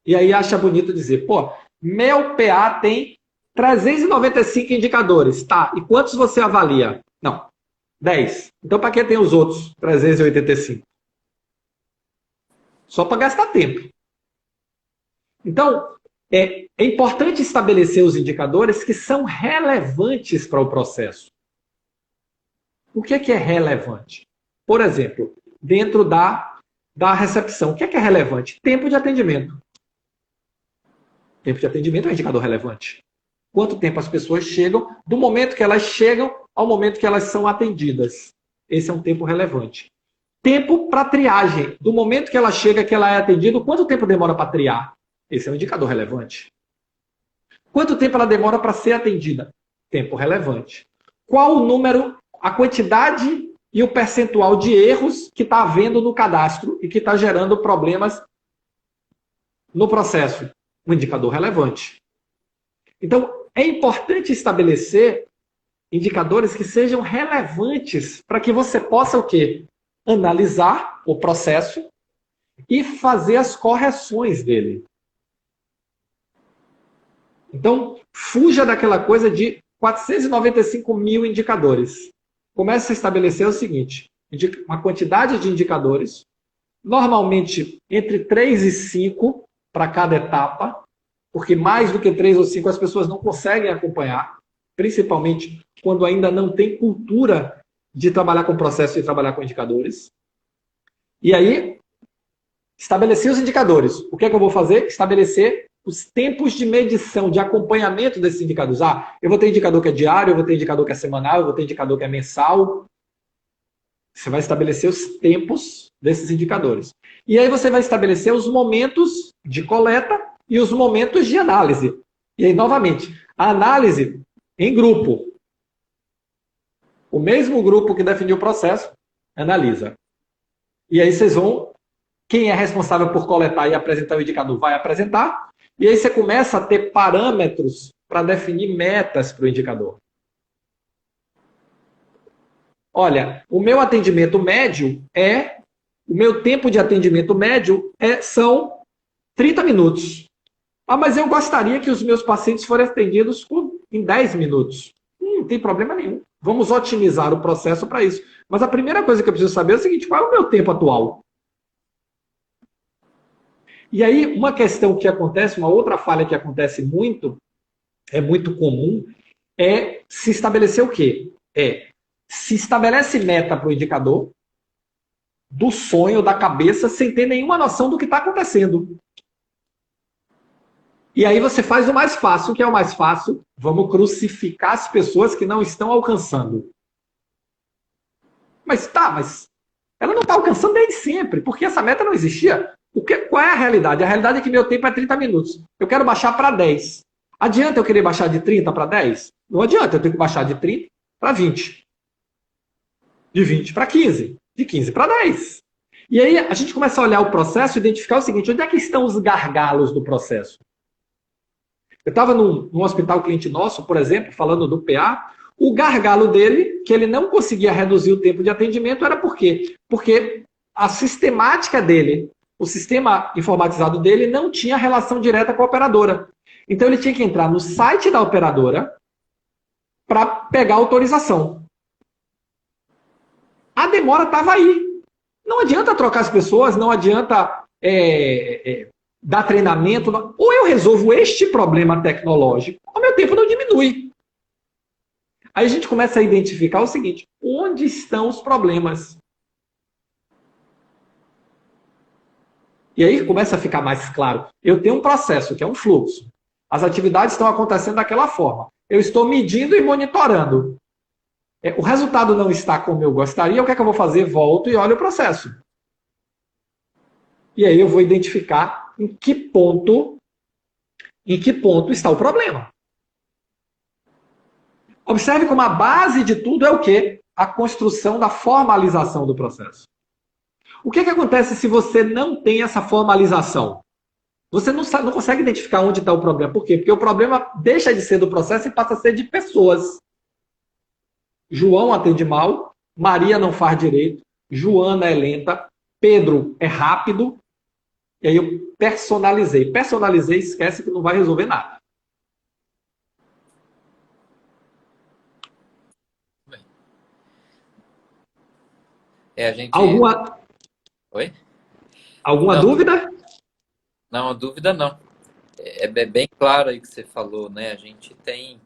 E aí acha bonito dizer, pô, meu PA tem 395 indicadores, tá? E quantos você avalia? Não, 10. Então para que tem os outros 385? Só para gastar tempo. Então, é importante estabelecer os indicadores que são relevantes para o processo. O que é relevante? Por exemplo, dentro da recepção, o que é relevante? Tempo de atendimento. Tempo de atendimento é um indicador relevante. Quanto tempo as pessoas chegam, do momento que elas chegam ao momento que elas são atendidas. Esse é um tempo relevante. Tempo para triagem. Do momento que ela chega, que ela é atendida, quanto tempo demora para triar? Esse é um indicador relevante. Quanto tempo ela demora para ser atendida? Tempo relevante. Qual o número, a quantidade e o percentual de erros que está havendo no cadastro e que está gerando problemas no processo? Um indicador relevante. Então, é importante estabelecer indicadores que sejam relevantes para que você possa o quê? Analisar o processo e fazer as correções dele. Então, fuja daquela coisa de 495 mil indicadores. Comece a estabelecer o seguinte, uma quantidade de indicadores, normalmente entre 3 e 5 para cada etapa, porque mais do que 3 ou 5 as pessoas não conseguem acompanhar, principalmente quando ainda não tem cultura de trabalhar com processo e trabalhar com indicadores. E aí, estabelecer os indicadores. O que é que eu vou fazer? Estabelecer os tempos de medição, de acompanhamento desses indicadores. Eu vou ter indicador que é diário, eu vou ter indicador que é semanal, eu vou ter indicador que é mensal. Você vai estabelecer os tempos desses indicadores. E aí você vai estabelecer os momentos de coleta e os momentos de análise. E aí, novamente, a análise em grupo. O mesmo grupo que definiu o processo, analisa. E aí vocês vão, quem é responsável por coletar e apresentar o indicador vai apresentar, e aí você começa a ter parâmetros para definir metas para o indicador. Olha, o meu atendimento médio o meu tempo de atendimento médio são 30 minutos. Mas eu gostaria que os meus pacientes fossem atendidos em 10 minutos. Não tem problema nenhum. Vamos otimizar o processo para isso. Mas a primeira coisa que eu preciso saber é o seguinte, qual é o meu tempo atual? E aí, uma questão que acontece, uma outra falha que acontece muito, é muito comum, é se estabelecer o quê? Se estabelece meta para o indicador, do sonho, da cabeça, sem ter nenhuma noção do que está acontecendo. E aí você faz o mais fácil. O que é o mais fácil? Vamos crucificar as pessoas que não estão alcançando. Mas ela não está alcançando desde sempre, porque essa meta não existia. Qual é a realidade? A realidade é que meu tempo é 30 minutos. Eu quero baixar para 10. Adianta eu querer baixar de 30 para 10? Não adianta, eu tenho que baixar de 30 para 20. De 20 para 15. De 15 para 10. E aí a gente começa a olhar o processo e identificar o seguinte, onde é que estão os gargalos do processo? Eu estava num hospital cliente nosso, por exemplo, falando do PA, o gargalo dele, que ele não conseguia reduzir o tempo de atendimento, era por quê? Porque a sistemática dele, o sistema informatizado dele, não tinha relação direta com a operadora. Então ele tinha que entrar no site da operadora para pegar a autorização. A demora estava aí. Não adianta trocar as pessoas, não adianta dar treinamento. Ou eu resolvo este problema tecnológico, ou meu tempo não diminui. Aí a gente começa a identificar o seguinte, onde estão os problemas? E aí começa a ficar mais claro. Eu tenho um processo, que é um fluxo. As atividades estão acontecendo daquela forma. Eu estou medindo e monitorando. O resultado não está como eu gostaria, o que é que eu vou fazer? Volto e olho o processo. E aí eu vou identificar em que ponto está o problema. Observe como a base de tudo é o quê? A construção da formalização do processo. O que acontece se você não tem essa formalização? Você não consegue identificar onde está o problema. Por quê? Porque o problema deixa de ser do processo e passa a ser de pessoas. João atende mal, Maria não faz direito, Joana é lenta, Pedro é rápido. E aí eu personalizei. Personalizei, esquece que não vai resolver nada.
A gente...
Oi?
Alguma
dúvida?
Não, a dúvida não. É bem claro aí que você falou, né? A gente tem...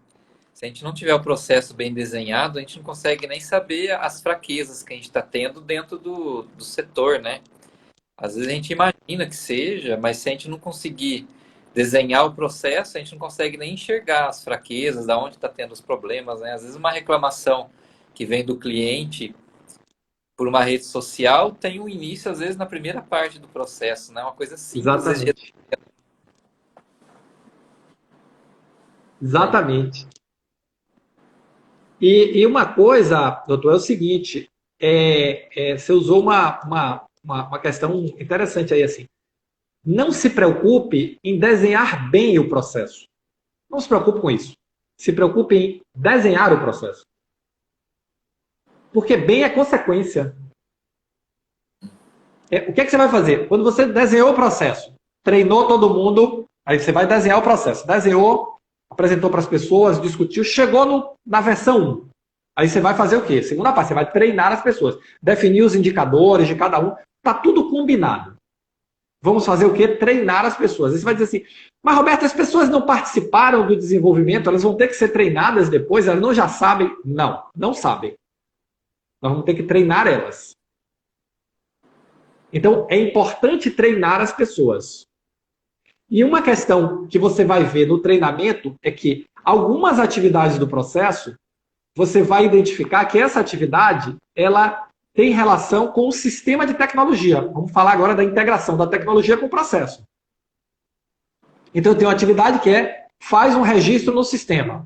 Se a gente não tiver o processo bem desenhado, a gente não consegue nem saber as fraquezas que a gente está tendo dentro do setor, né? Às vezes a gente imagina que seja, mas se a gente não conseguir desenhar o processo, a gente não consegue nem enxergar as fraquezas, da onde está tendo os problemas, né? Às vezes uma reclamação que vem do cliente por uma rede social tem um início, às vezes, na primeira parte do processo, né? Uma coisa simples.
Exatamente. Exatamente. E uma coisa, doutor, é o seguinte, você usou uma questão interessante aí, assim. Não se preocupe em desenhar bem o processo. Não se preocupe com isso. Se preocupe em desenhar o processo. Porque bem é consequência. O que é que você vai fazer? Quando você desenhou o processo, treinou todo mundo, aí você vai desenhar o processo. Desenhou, apresentou para as pessoas, discutiu, chegou na versão 1. Aí você vai fazer o quê? Segunda parte, você vai treinar as pessoas. Definir os indicadores de cada um. Está tudo combinado. Vamos fazer o quê? Treinar as pessoas. Aí você vai dizer assim, mas Roberto, as pessoas não participaram do desenvolvimento, elas vão ter que ser treinadas depois, elas não já sabem? Não, não sabem. Nós vamos ter que treinar elas. Então, é importante treinar as pessoas. E uma questão que você vai ver no treinamento é que algumas atividades do processo, você vai identificar que essa atividade, ela tem relação com o sistema de tecnologia. Vamos falar agora da integração da tecnologia com o processo. Então, eu tenho uma atividade que faz um registro no sistema.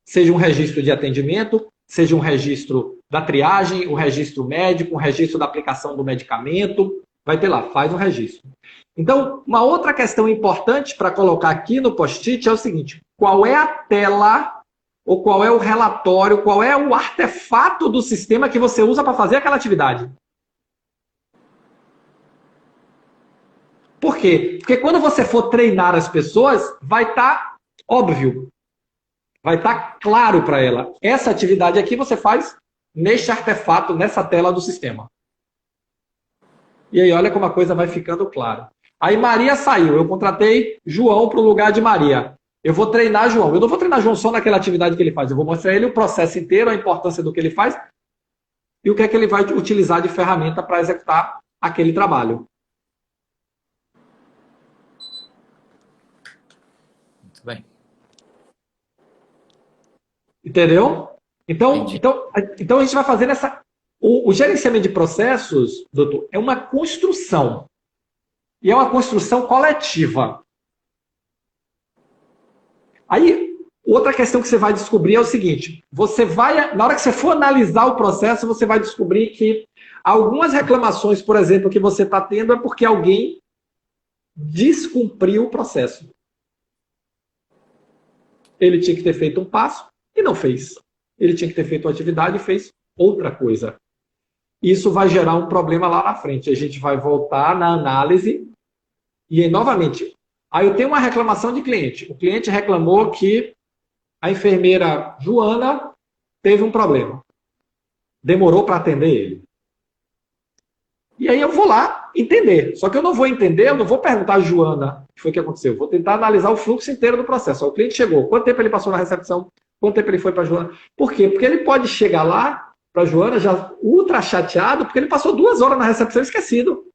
Seja um registro de atendimento, seja um registro da triagem, um registro médico, um registro da aplicação do medicamento. Vai ter lá, faz um registro. Então, uma outra questão importante para colocar aqui no post-it é o seguinte: qual é a tela, ou qual é o relatório, qual é o artefato do sistema que você usa para fazer aquela atividade? Por quê? Porque quando você for treinar as pessoas, vai estar óbvio. Vai estar claro para ela. Essa atividade aqui você faz neste artefato, nessa tela do sistema. E aí olha como a coisa vai ficando clara. Aí Maria saiu, eu contratei João para o lugar de Maria. Eu vou treinar João. Eu não vou treinar João só naquela atividade que ele faz. Eu vou mostrar ele o processo inteiro, a importância do que ele faz e o que é que ele vai utilizar de ferramenta para executar aquele trabalho.
Muito bem.
Entendeu? Então a gente vai fazendo essa... O gerenciamento de processos, doutor, é uma construção. E é uma construção coletiva. Aí, outra questão que você vai descobrir é o seguinte: na hora que você for analisar o processo, você vai descobrir que algumas reclamações, por exemplo, que você está tendo é porque alguém descumpriu o processo. Ele tinha que ter feito um passo e não fez. Ele tinha que ter feito uma atividade e fez outra coisa. Isso vai gerar um problema lá na frente. A gente vai voltar na análise e, novamente, aí eu tenho uma reclamação de cliente. O cliente reclamou que a enfermeira Joana teve um problema. Demorou para atender ele. E aí eu vou lá entender. Só que eu não vou entender, eu não vou perguntar a Joana o que foi que aconteceu. Eu vou tentar analisar o fluxo inteiro do processo. O cliente chegou, quanto tempo ele passou na recepção, quanto tempo ele foi para a Joana. Por quê? Porque ele pode chegar lá para a Joana já ultra chateado, porque ele passou 2 horas na recepção esquecido.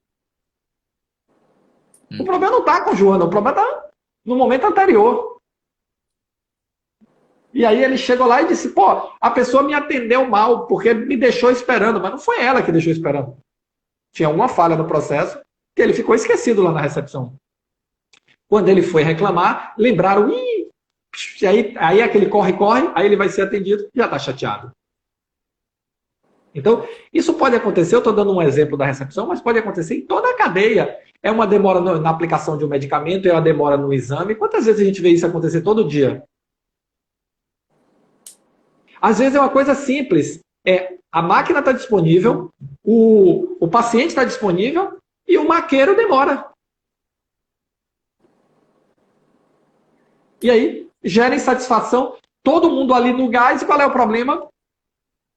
O problema não está com a Joana, o problema está no momento anterior. E aí ele chegou lá e disse, pô, a pessoa me atendeu mal, porque me deixou esperando, mas não foi ela que deixou esperando. Tinha alguma falha no processo, que ele ficou esquecido lá na recepção. Quando ele foi reclamar, lembraram, ih, e aí aquele corre-corre, aí ele vai ser atendido e já está chateado. Então, isso pode acontecer, eu estou dando um exemplo da recepção, mas pode acontecer em toda a cadeia. É uma demora na aplicação de um medicamento, é uma demora no exame. Quantas vezes a gente vê isso acontecer todo dia? Às vezes é uma coisa simples. A máquina está disponível, o paciente está disponível e o maqueiro demora. E aí, gera insatisfação, todo mundo ali no gás, e qual é o problema?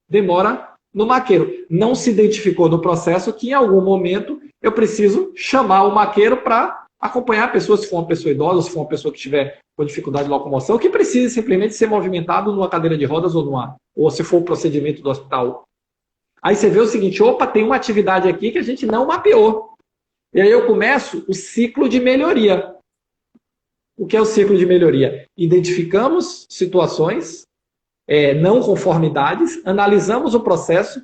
Demora no maqueiro. Não se identificou no processo que em algum momento eu preciso chamar o maqueiro para acompanhar a pessoa, se for uma pessoa idosa, se for uma pessoa que estiver com dificuldade de locomoção, que precisa simplesmente ser movimentado numa cadeira de rodas ou se for o procedimento do hospital. Aí você vê o seguinte, opa, tem uma atividade aqui que a gente não mapeou. E aí eu começo o ciclo de melhoria. O que é o ciclo de melhoria? Identificamos situações, não conformidades, analisamos o processo,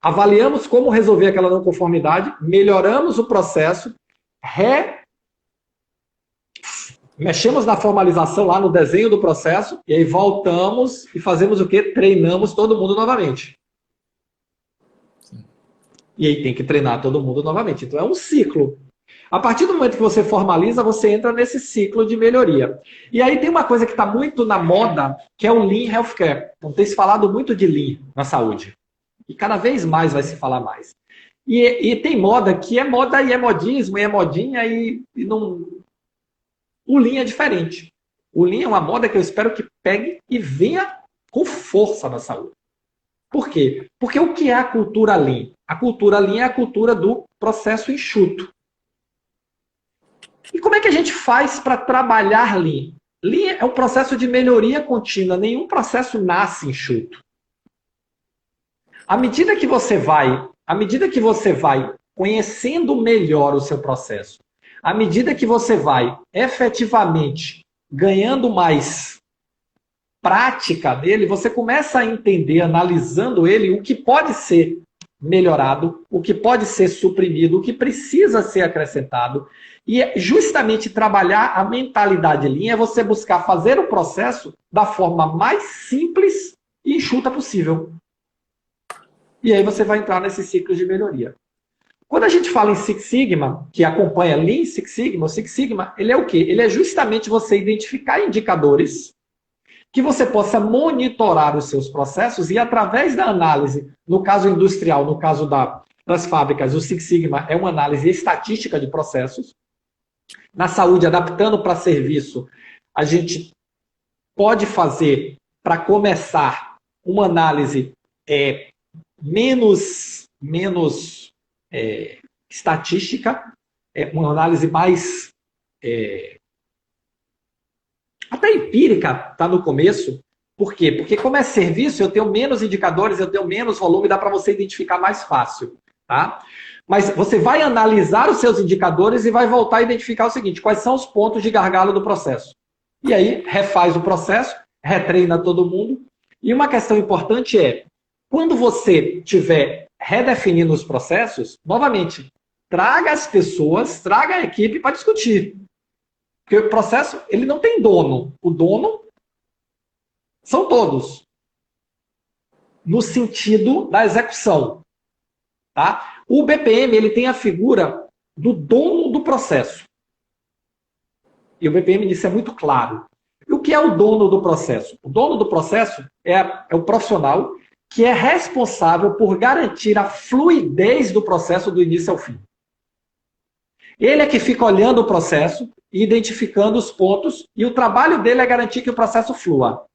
avaliamos como resolver aquela não conformidade, melhoramos o processo, mexemos na formalização lá no desenho do processo, e aí voltamos e fazemos o quê? Treinamos todo mundo novamente. E aí tem que treinar todo mundo novamente. Então é um ciclo. A partir do momento que você formaliza, você entra nesse ciclo de melhoria. E aí tem uma coisa que está muito na moda, que é o Lean Healthcare. Então tem se falado muito de Lean na saúde. E cada vez mais vai se falar mais. E tem moda que é moda e é modismo, e é modinha, e não... O Lean é diferente. O Lean é uma moda que eu espero que pegue e venha com força na saúde. Por quê? Porque o que é a cultura Lean? A cultura Lean é a cultura do processo enxuto. E como é que a gente faz para trabalhar Lean? Lean é um processo de melhoria contínua. Nenhum processo nasce enxuto. À medida que você vai conhecendo melhor o seu processo, à medida que você vai efetivamente ganhando mais prática dele, você começa a entender, analisando ele, o que pode ser melhorado, o que pode ser suprimido, o que precisa ser acrescentado. E justamente trabalhar a mentalidade Lean é você buscar fazer o processo da forma mais simples e enxuta possível. E aí você vai entrar nesse ciclo de melhoria. Quando a gente fala em Six Sigma, que acompanha Lean Six Sigma, o Six Sigma, ele é o quê? Ele é justamente você identificar indicadores que você possa monitorar os seus processos e através da análise, no caso industrial, no caso das fábricas, o Six Sigma é uma análise estatística de processos. Na saúde, adaptando para serviço, a gente pode fazer, para começar, uma análise menos estatística, uma análise mais até empírica, está no começo. Por quê? Porque como é serviço, eu tenho menos indicadores, eu tenho menos volume, dá para você identificar mais fácil. Tá? Mas você vai analisar os seus indicadores e vai voltar a identificar o seguinte, quais são os pontos de gargalo do processo. E aí, refaz o processo, retreina todo mundo. E uma questão importante é, quando você estiver redefinindo os processos, novamente, traga as pessoas, traga a equipe para discutir. Porque o processo, ele não tem dono. O dono são todos. No sentido da execução. Tá? O BPM ele tem a figura do dono do processo. E o BPM nisso é muito claro. E o que é o dono do processo? O dono do processo é o profissional que é responsável por garantir a fluidez do processo do início ao fim. Ele é que fica olhando o processo e identificando os pontos, e o trabalho dele é garantir que o processo flua.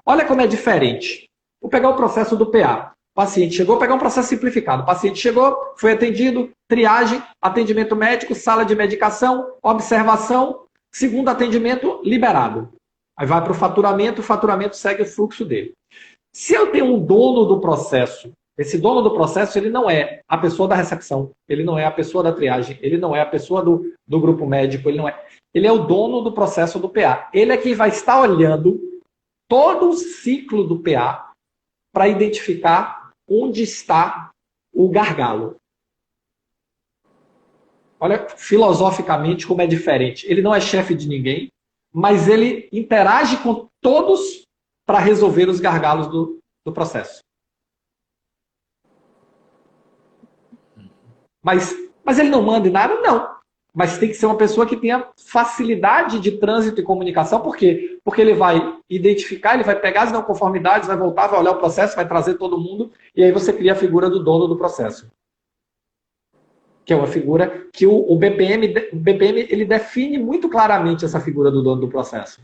Olha como é diferente. Vou pegar o processo do PA. O paciente chegou, pegar um processo simplificado. O paciente chegou, foi atendido, triagem, atendimento médico, sala de medicação, observação, segundo atendimento, liberado. Aí vai para o faturamento segue o fluxo dele. Se eu tenho um dono do processo Esse dono do processo, ele não é a pessoa da recepção, ele não é a pessoa da triagem, ele não é a pessoa do grupo médico, ele não é. Ele é o dono do processo do PA. Ele é quem vai estar olhando todo o ciclo do PA para identificar onde está o gargalo. Olha, filosoficamente, como é diferente. Ele não é chefe de ninguém, mas ele interage com todos para resolver os gargalos do processo. Mas ele não manda em nada? Não. Mas tem que ser uma pessoa que tenha facilidade de trânsito e comunicação. Por quê? Porque ele vai identificar, ele vai pegar as não conformidades, vai voltar, vai olhar o processo, vai trazer todo mundo, e aí você cria a figura do dono do processo. Que é uma figura que o BPM ele define muito claramente essa figura do dono do processo.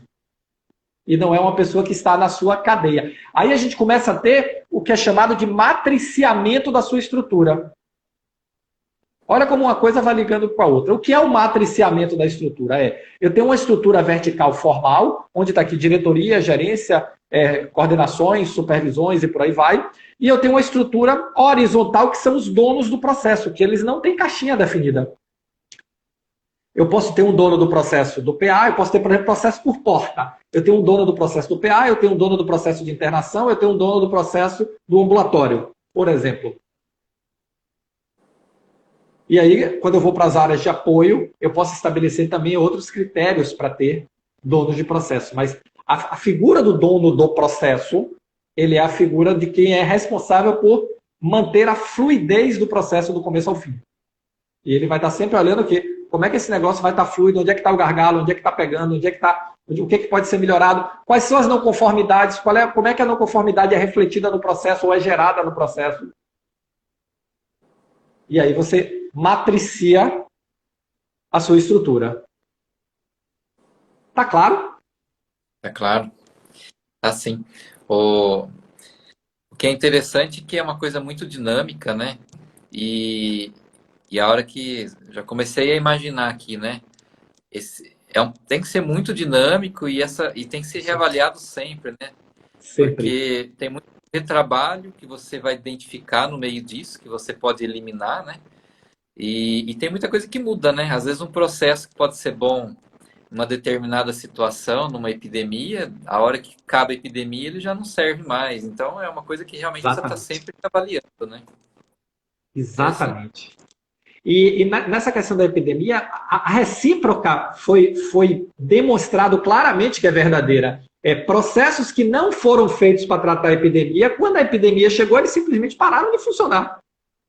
E não é uma pessoa que está na sua cadeia. Aí a gente começa a ter o que é chamado de matriciamento da sua estrutura. Olha como uma coisa vai ligando com a outra. O que é o matriciamento da estrutura? Eu tenho uma estrutura vertical formal, onde está aqui diretoria, gerência, coordenações, supervisões e por aí vai. E eu tenho uma estrutura horizontal, que são os donos do processo, que eles não têm caixinha definida. Eu posso ter um dono do processo do PA, eu posso ter, por exemplo, processo por porta. Eu tenho um dono do processo do PA, eu tenho um dono do processo de internação, eu tenho um dono do processo do ambulatório, por exemplo. E aí, quando eu vou para as áreas de apoio, eu posso estabelecer também outros critérios para ter donos de processo. Mas a figura do dono do processo, ele é a figura de quem é responsável por manter a fluidez do processo do começo ao fim. E ele vai estar sempre olhando aqui, como é que esse negócio vai estar fluido, onde é que está o gargalo, onde é que está pegando, onde é que está, o que pode ser melhorado, quais são as não conformidades, como é que a não conformidade é refletida no processo ou é gerada no processo. E aí você matricia a sua estrutura. Tá claro?
Tá claro. Assim, o que é interessante é que é uma coisa muito dinâmica, né? E a hora que já comecei a imaginar aqui, né? Tem que ser muito dinâmico e tem que ser reavaliado sempre, né?
Sempre.
Porque tem muito retrabalho que você vai identificar no meio disso, que você pode eliminar, né? E tem muita coisa que muda, né? Às vezes um processo que pode ser bom numa determinada situação, numa epidemia, a hora que acaba a epidemia, ele já não serve mais. Então é uma coisa que realmente você está sempre avaliando, né?
Exatamente. E nessa questão da epidemia, a recíproca foi demonstrado claramente que é verdadeira. Processos que não foram feitos para tratar a epidemia, quando a epidemia chegou, eles simplesmente pararam de funcionar.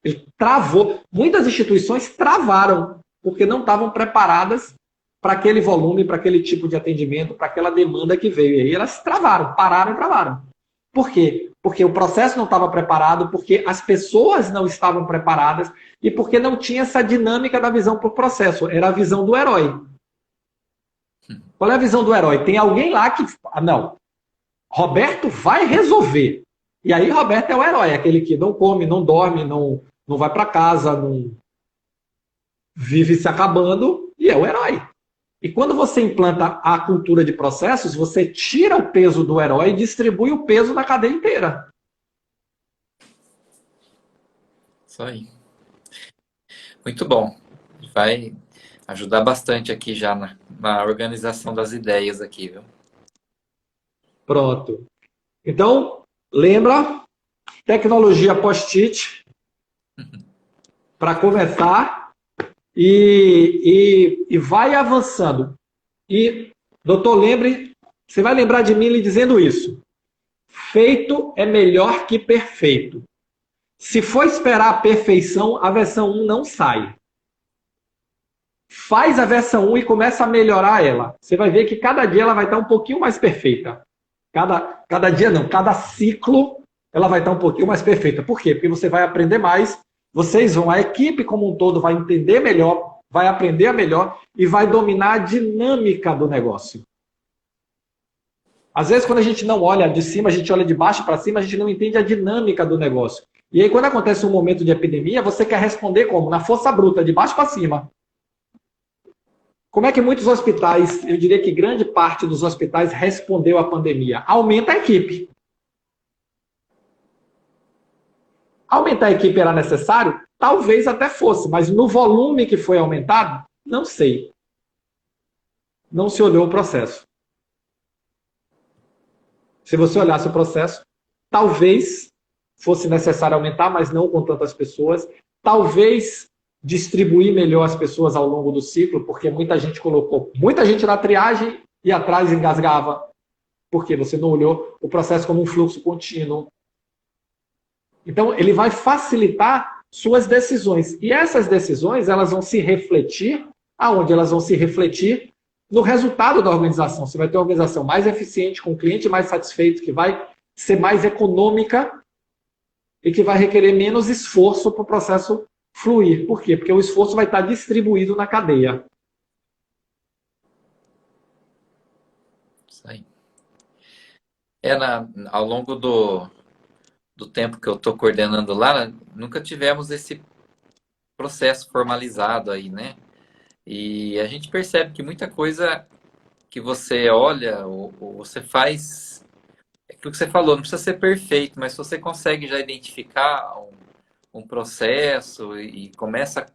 Ele travou. Muitas instituições travaram, porque não estavam preparadas para aquele volume, para aquele tipo de atendimento, para aquela demanda que veio. E aí elas travaram, pararam e travaram. Por quê? Porque o processo não estava preparado, porque as pessoas não estavam preparadas e porque não tinha essa dinâmica da visão para o processo. Era a visão do herói. Qual é a visão do herói? Tem alguém lá que... não, Roberto vai resolver. E aí Roberto é o herói, aquele que não come, não dorme, não vai para casa, não vive se acabando, e é o herói. E quando você implanta a cultura de processos, você tira o peso do herói e distribui o peso na cadeia inteira.
Isso aí. Muito bom. Vai ajudar bastante aqui já na organização das ideias aqui, viu?
Pronto. Então, lembra, tecnologia post-it, para começar, e vai avançando. E, doutor, lembre, você vai lembrar de mim lhe dizendo isso. Feito é melhor que perfeito. Se for esperar a perfeição, a versão 1 não sai. Faz a versão 1 e começa a melhorar ela. Você vai ver que cada dia ela vai estar um pouquinho mais perfeita. Cada dia não, cada ciclo ela vai estar um pouquinho mais perfeita. Por quê? Porque você vai aprender mais, a equipe como um todo vai entender melhor, vai aprender melhor e vai dominar a dinâmica do negócio. Às vezes, quando a gente não olha de cima, a gente olha de baixo para cima, a gente não entende a dinâmica do negócio. E aí, quando acontece um momento de epidemia, você quer responder como? Na força bruta, de baixo para cima. Como é que muitos hospitais, eu diria que grande parte dos hospitais respondeu à pandemia? Aumenta a equipe. Aumentar a equipe era necessário? Talvez até fosse, mas no volume que foi aumentado, não sei. Não se olhou o processo. Se você olhasse o processo, talvez fosse necessário aumentar, mas não com tantas pessoas. Talvez distribuir melhor as pessoas ao longo do ciclo, porque muita gente colocou muita gente na triagem e atrás engasgava. Porque você não olhou o processo como um fluxo contínuo. Então, ele vai facilitar suas decisões. E essas decisões, elas vão se refletir, aonde elas vão se refletir? No resultado da organização. Você vai ter uma organização mais eficiente, com o cliente mais satisfeito, que vai ser mais econômica e que vai requerer menos esforço para o processo fluir. Por quê? Porque o esforço vai estar distribuído na cadeia.
Isso aí. Ao longo do tempo que eu estou coordenando lá, nunca tivemos esse processo formalizado aí, né? E a gente percebe que muita coisa que você olha ou você faz, é aquilo que você falou, não precisa ser perfeito, mas se você consegue já identificar um processo e começa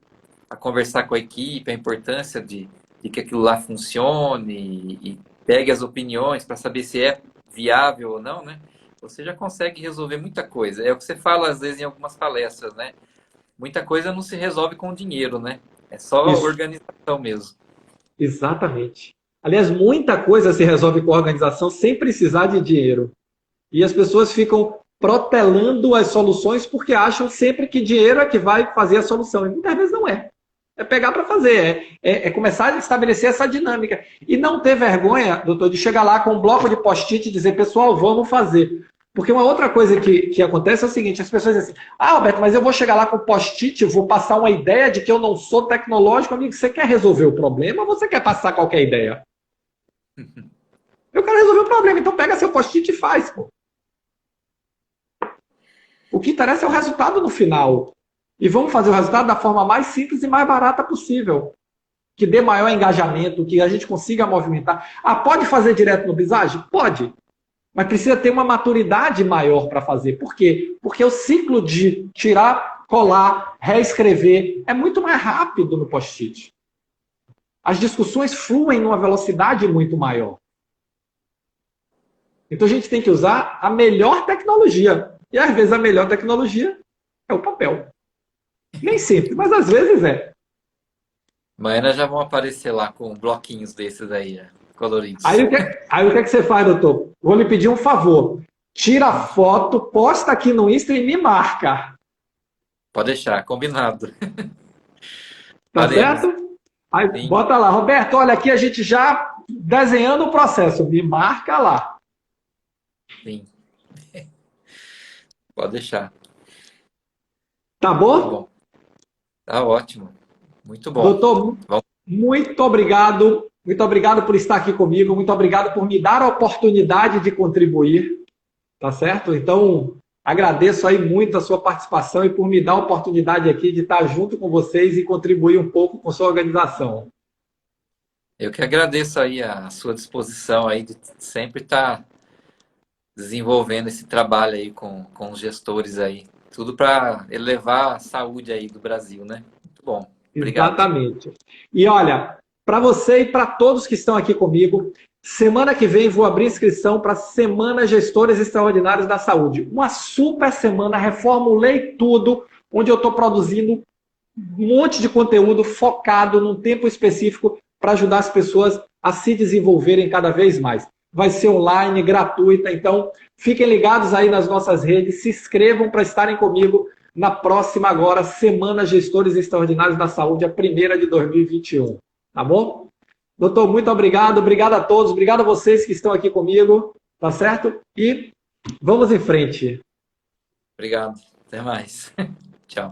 a conversar com a equipe, a importância de que aquilo lá funcione e pegue as opiniões para saber se é viável ou não, né? Você já consegue resolver muita coisa. É o que você fala às vezes em algumas palestras, né? Muita coisa não se resolve com dinheiro, né? É só
Isso.
organização mesmo.
Exatamente. Aliás, muita coisa se resolve com a organização sem precisar de dinheiro. E as pessoas ficam protelando as soluções porque acham sempre que dinheiro é que vai fazer a solução. E muitas vezes não é. É pegar para fazer. É começar a estabelecer essa dinâmica. E não ter vergonha, doutor, de chegar lá com um bloco de post-it e dizer, pessoal, vamos fazer. Porque uma outra coisa que acontece é o seguinte, as pessoas dizem assim, Alberto, mas eu vou chegar lá com post-it, eu vou passar uma ideia de que eu não sou tecnológico. Amigo, você quer resolver o problema ou você quer passar qualquer ideia? Eu quero resolver o problema, então pega seu post-it e faz, pô. O que interessa é o resultado no final. E vamos fazer o resultado da forma mais simples e mais barata possível. Que dê maior engajamento, que a gente consiga movimentar. Ah, pode fazer direto no Visage? Pode. Mas precisa ter uma maturidade maior para fazer. Por quê? Porque o ciclo de tirar, colar, reescrever é muito mais rápido no post-it. As discussões fluem numa velocidade muito maior. Então a gente tem que usar a melhor tecnologia. E às vezes a melhor tecnologia é o papel. Nem sempre, mas às vezes é.
Amanhã já vão aparecer lá com bloquinhos desses aí, coloridos.
Aí o que é que você faz, doutor? Vou lhe pedir um favor. Tira a foto, posta aqui no Insta e me marca.
Pode deixar, combinado.
Tá
Faremos.
certo? Aí
Sim.
bota lá, Roberto, olha aqui a gente já desenhando o processo. Me marca lá.
Sim. Pode deixar.
Tá
Tá
bom?
bom. Tá ótimo. Muito bom.
Doutor, muito obrigado. Muito obrigado por estar aqui comigo. Muito obrigado por me dar a oportunidade de contribuir. Tá certo? Então, agradeço aí muito a sua participação e por me dar a oportunidade aqui de estar junto com vocês e contribuir um pouco com sua organização.
Eu que agradeço aí a sua disposição aí de sempre estar desenvolvendo esse trabalho aí com os gestores aí. Tudo para elevar a saúde aí do Brasil, né? Muito bom. Obrigado.
Exatamente. E olha, para você e para todos que estão aqui comigo, semana que vem vou abrir inscrição para a Semana Gestores Extraordinários da Saúde. Uma super semana, reformulei tudo, onde eu estou produzindo um monte de conteúdo focado num tempo específico para ajudar as pessoas a se desenvolverem cada vez mais. Vai ser online, gratuita, então fiquem ligados aí nas nossas redes, se inscrevam para estarem comigo na próxima agora, Semana Gestores Extraordinários da Saúde, a primeira de 2021. Tá bom? Doutor, muito obrigado. Obrigado a todos. Obrigado a vocês que estão aqui comigo. Tá certo? E vamos em frente.
Obrigado. Até mais. Tchau.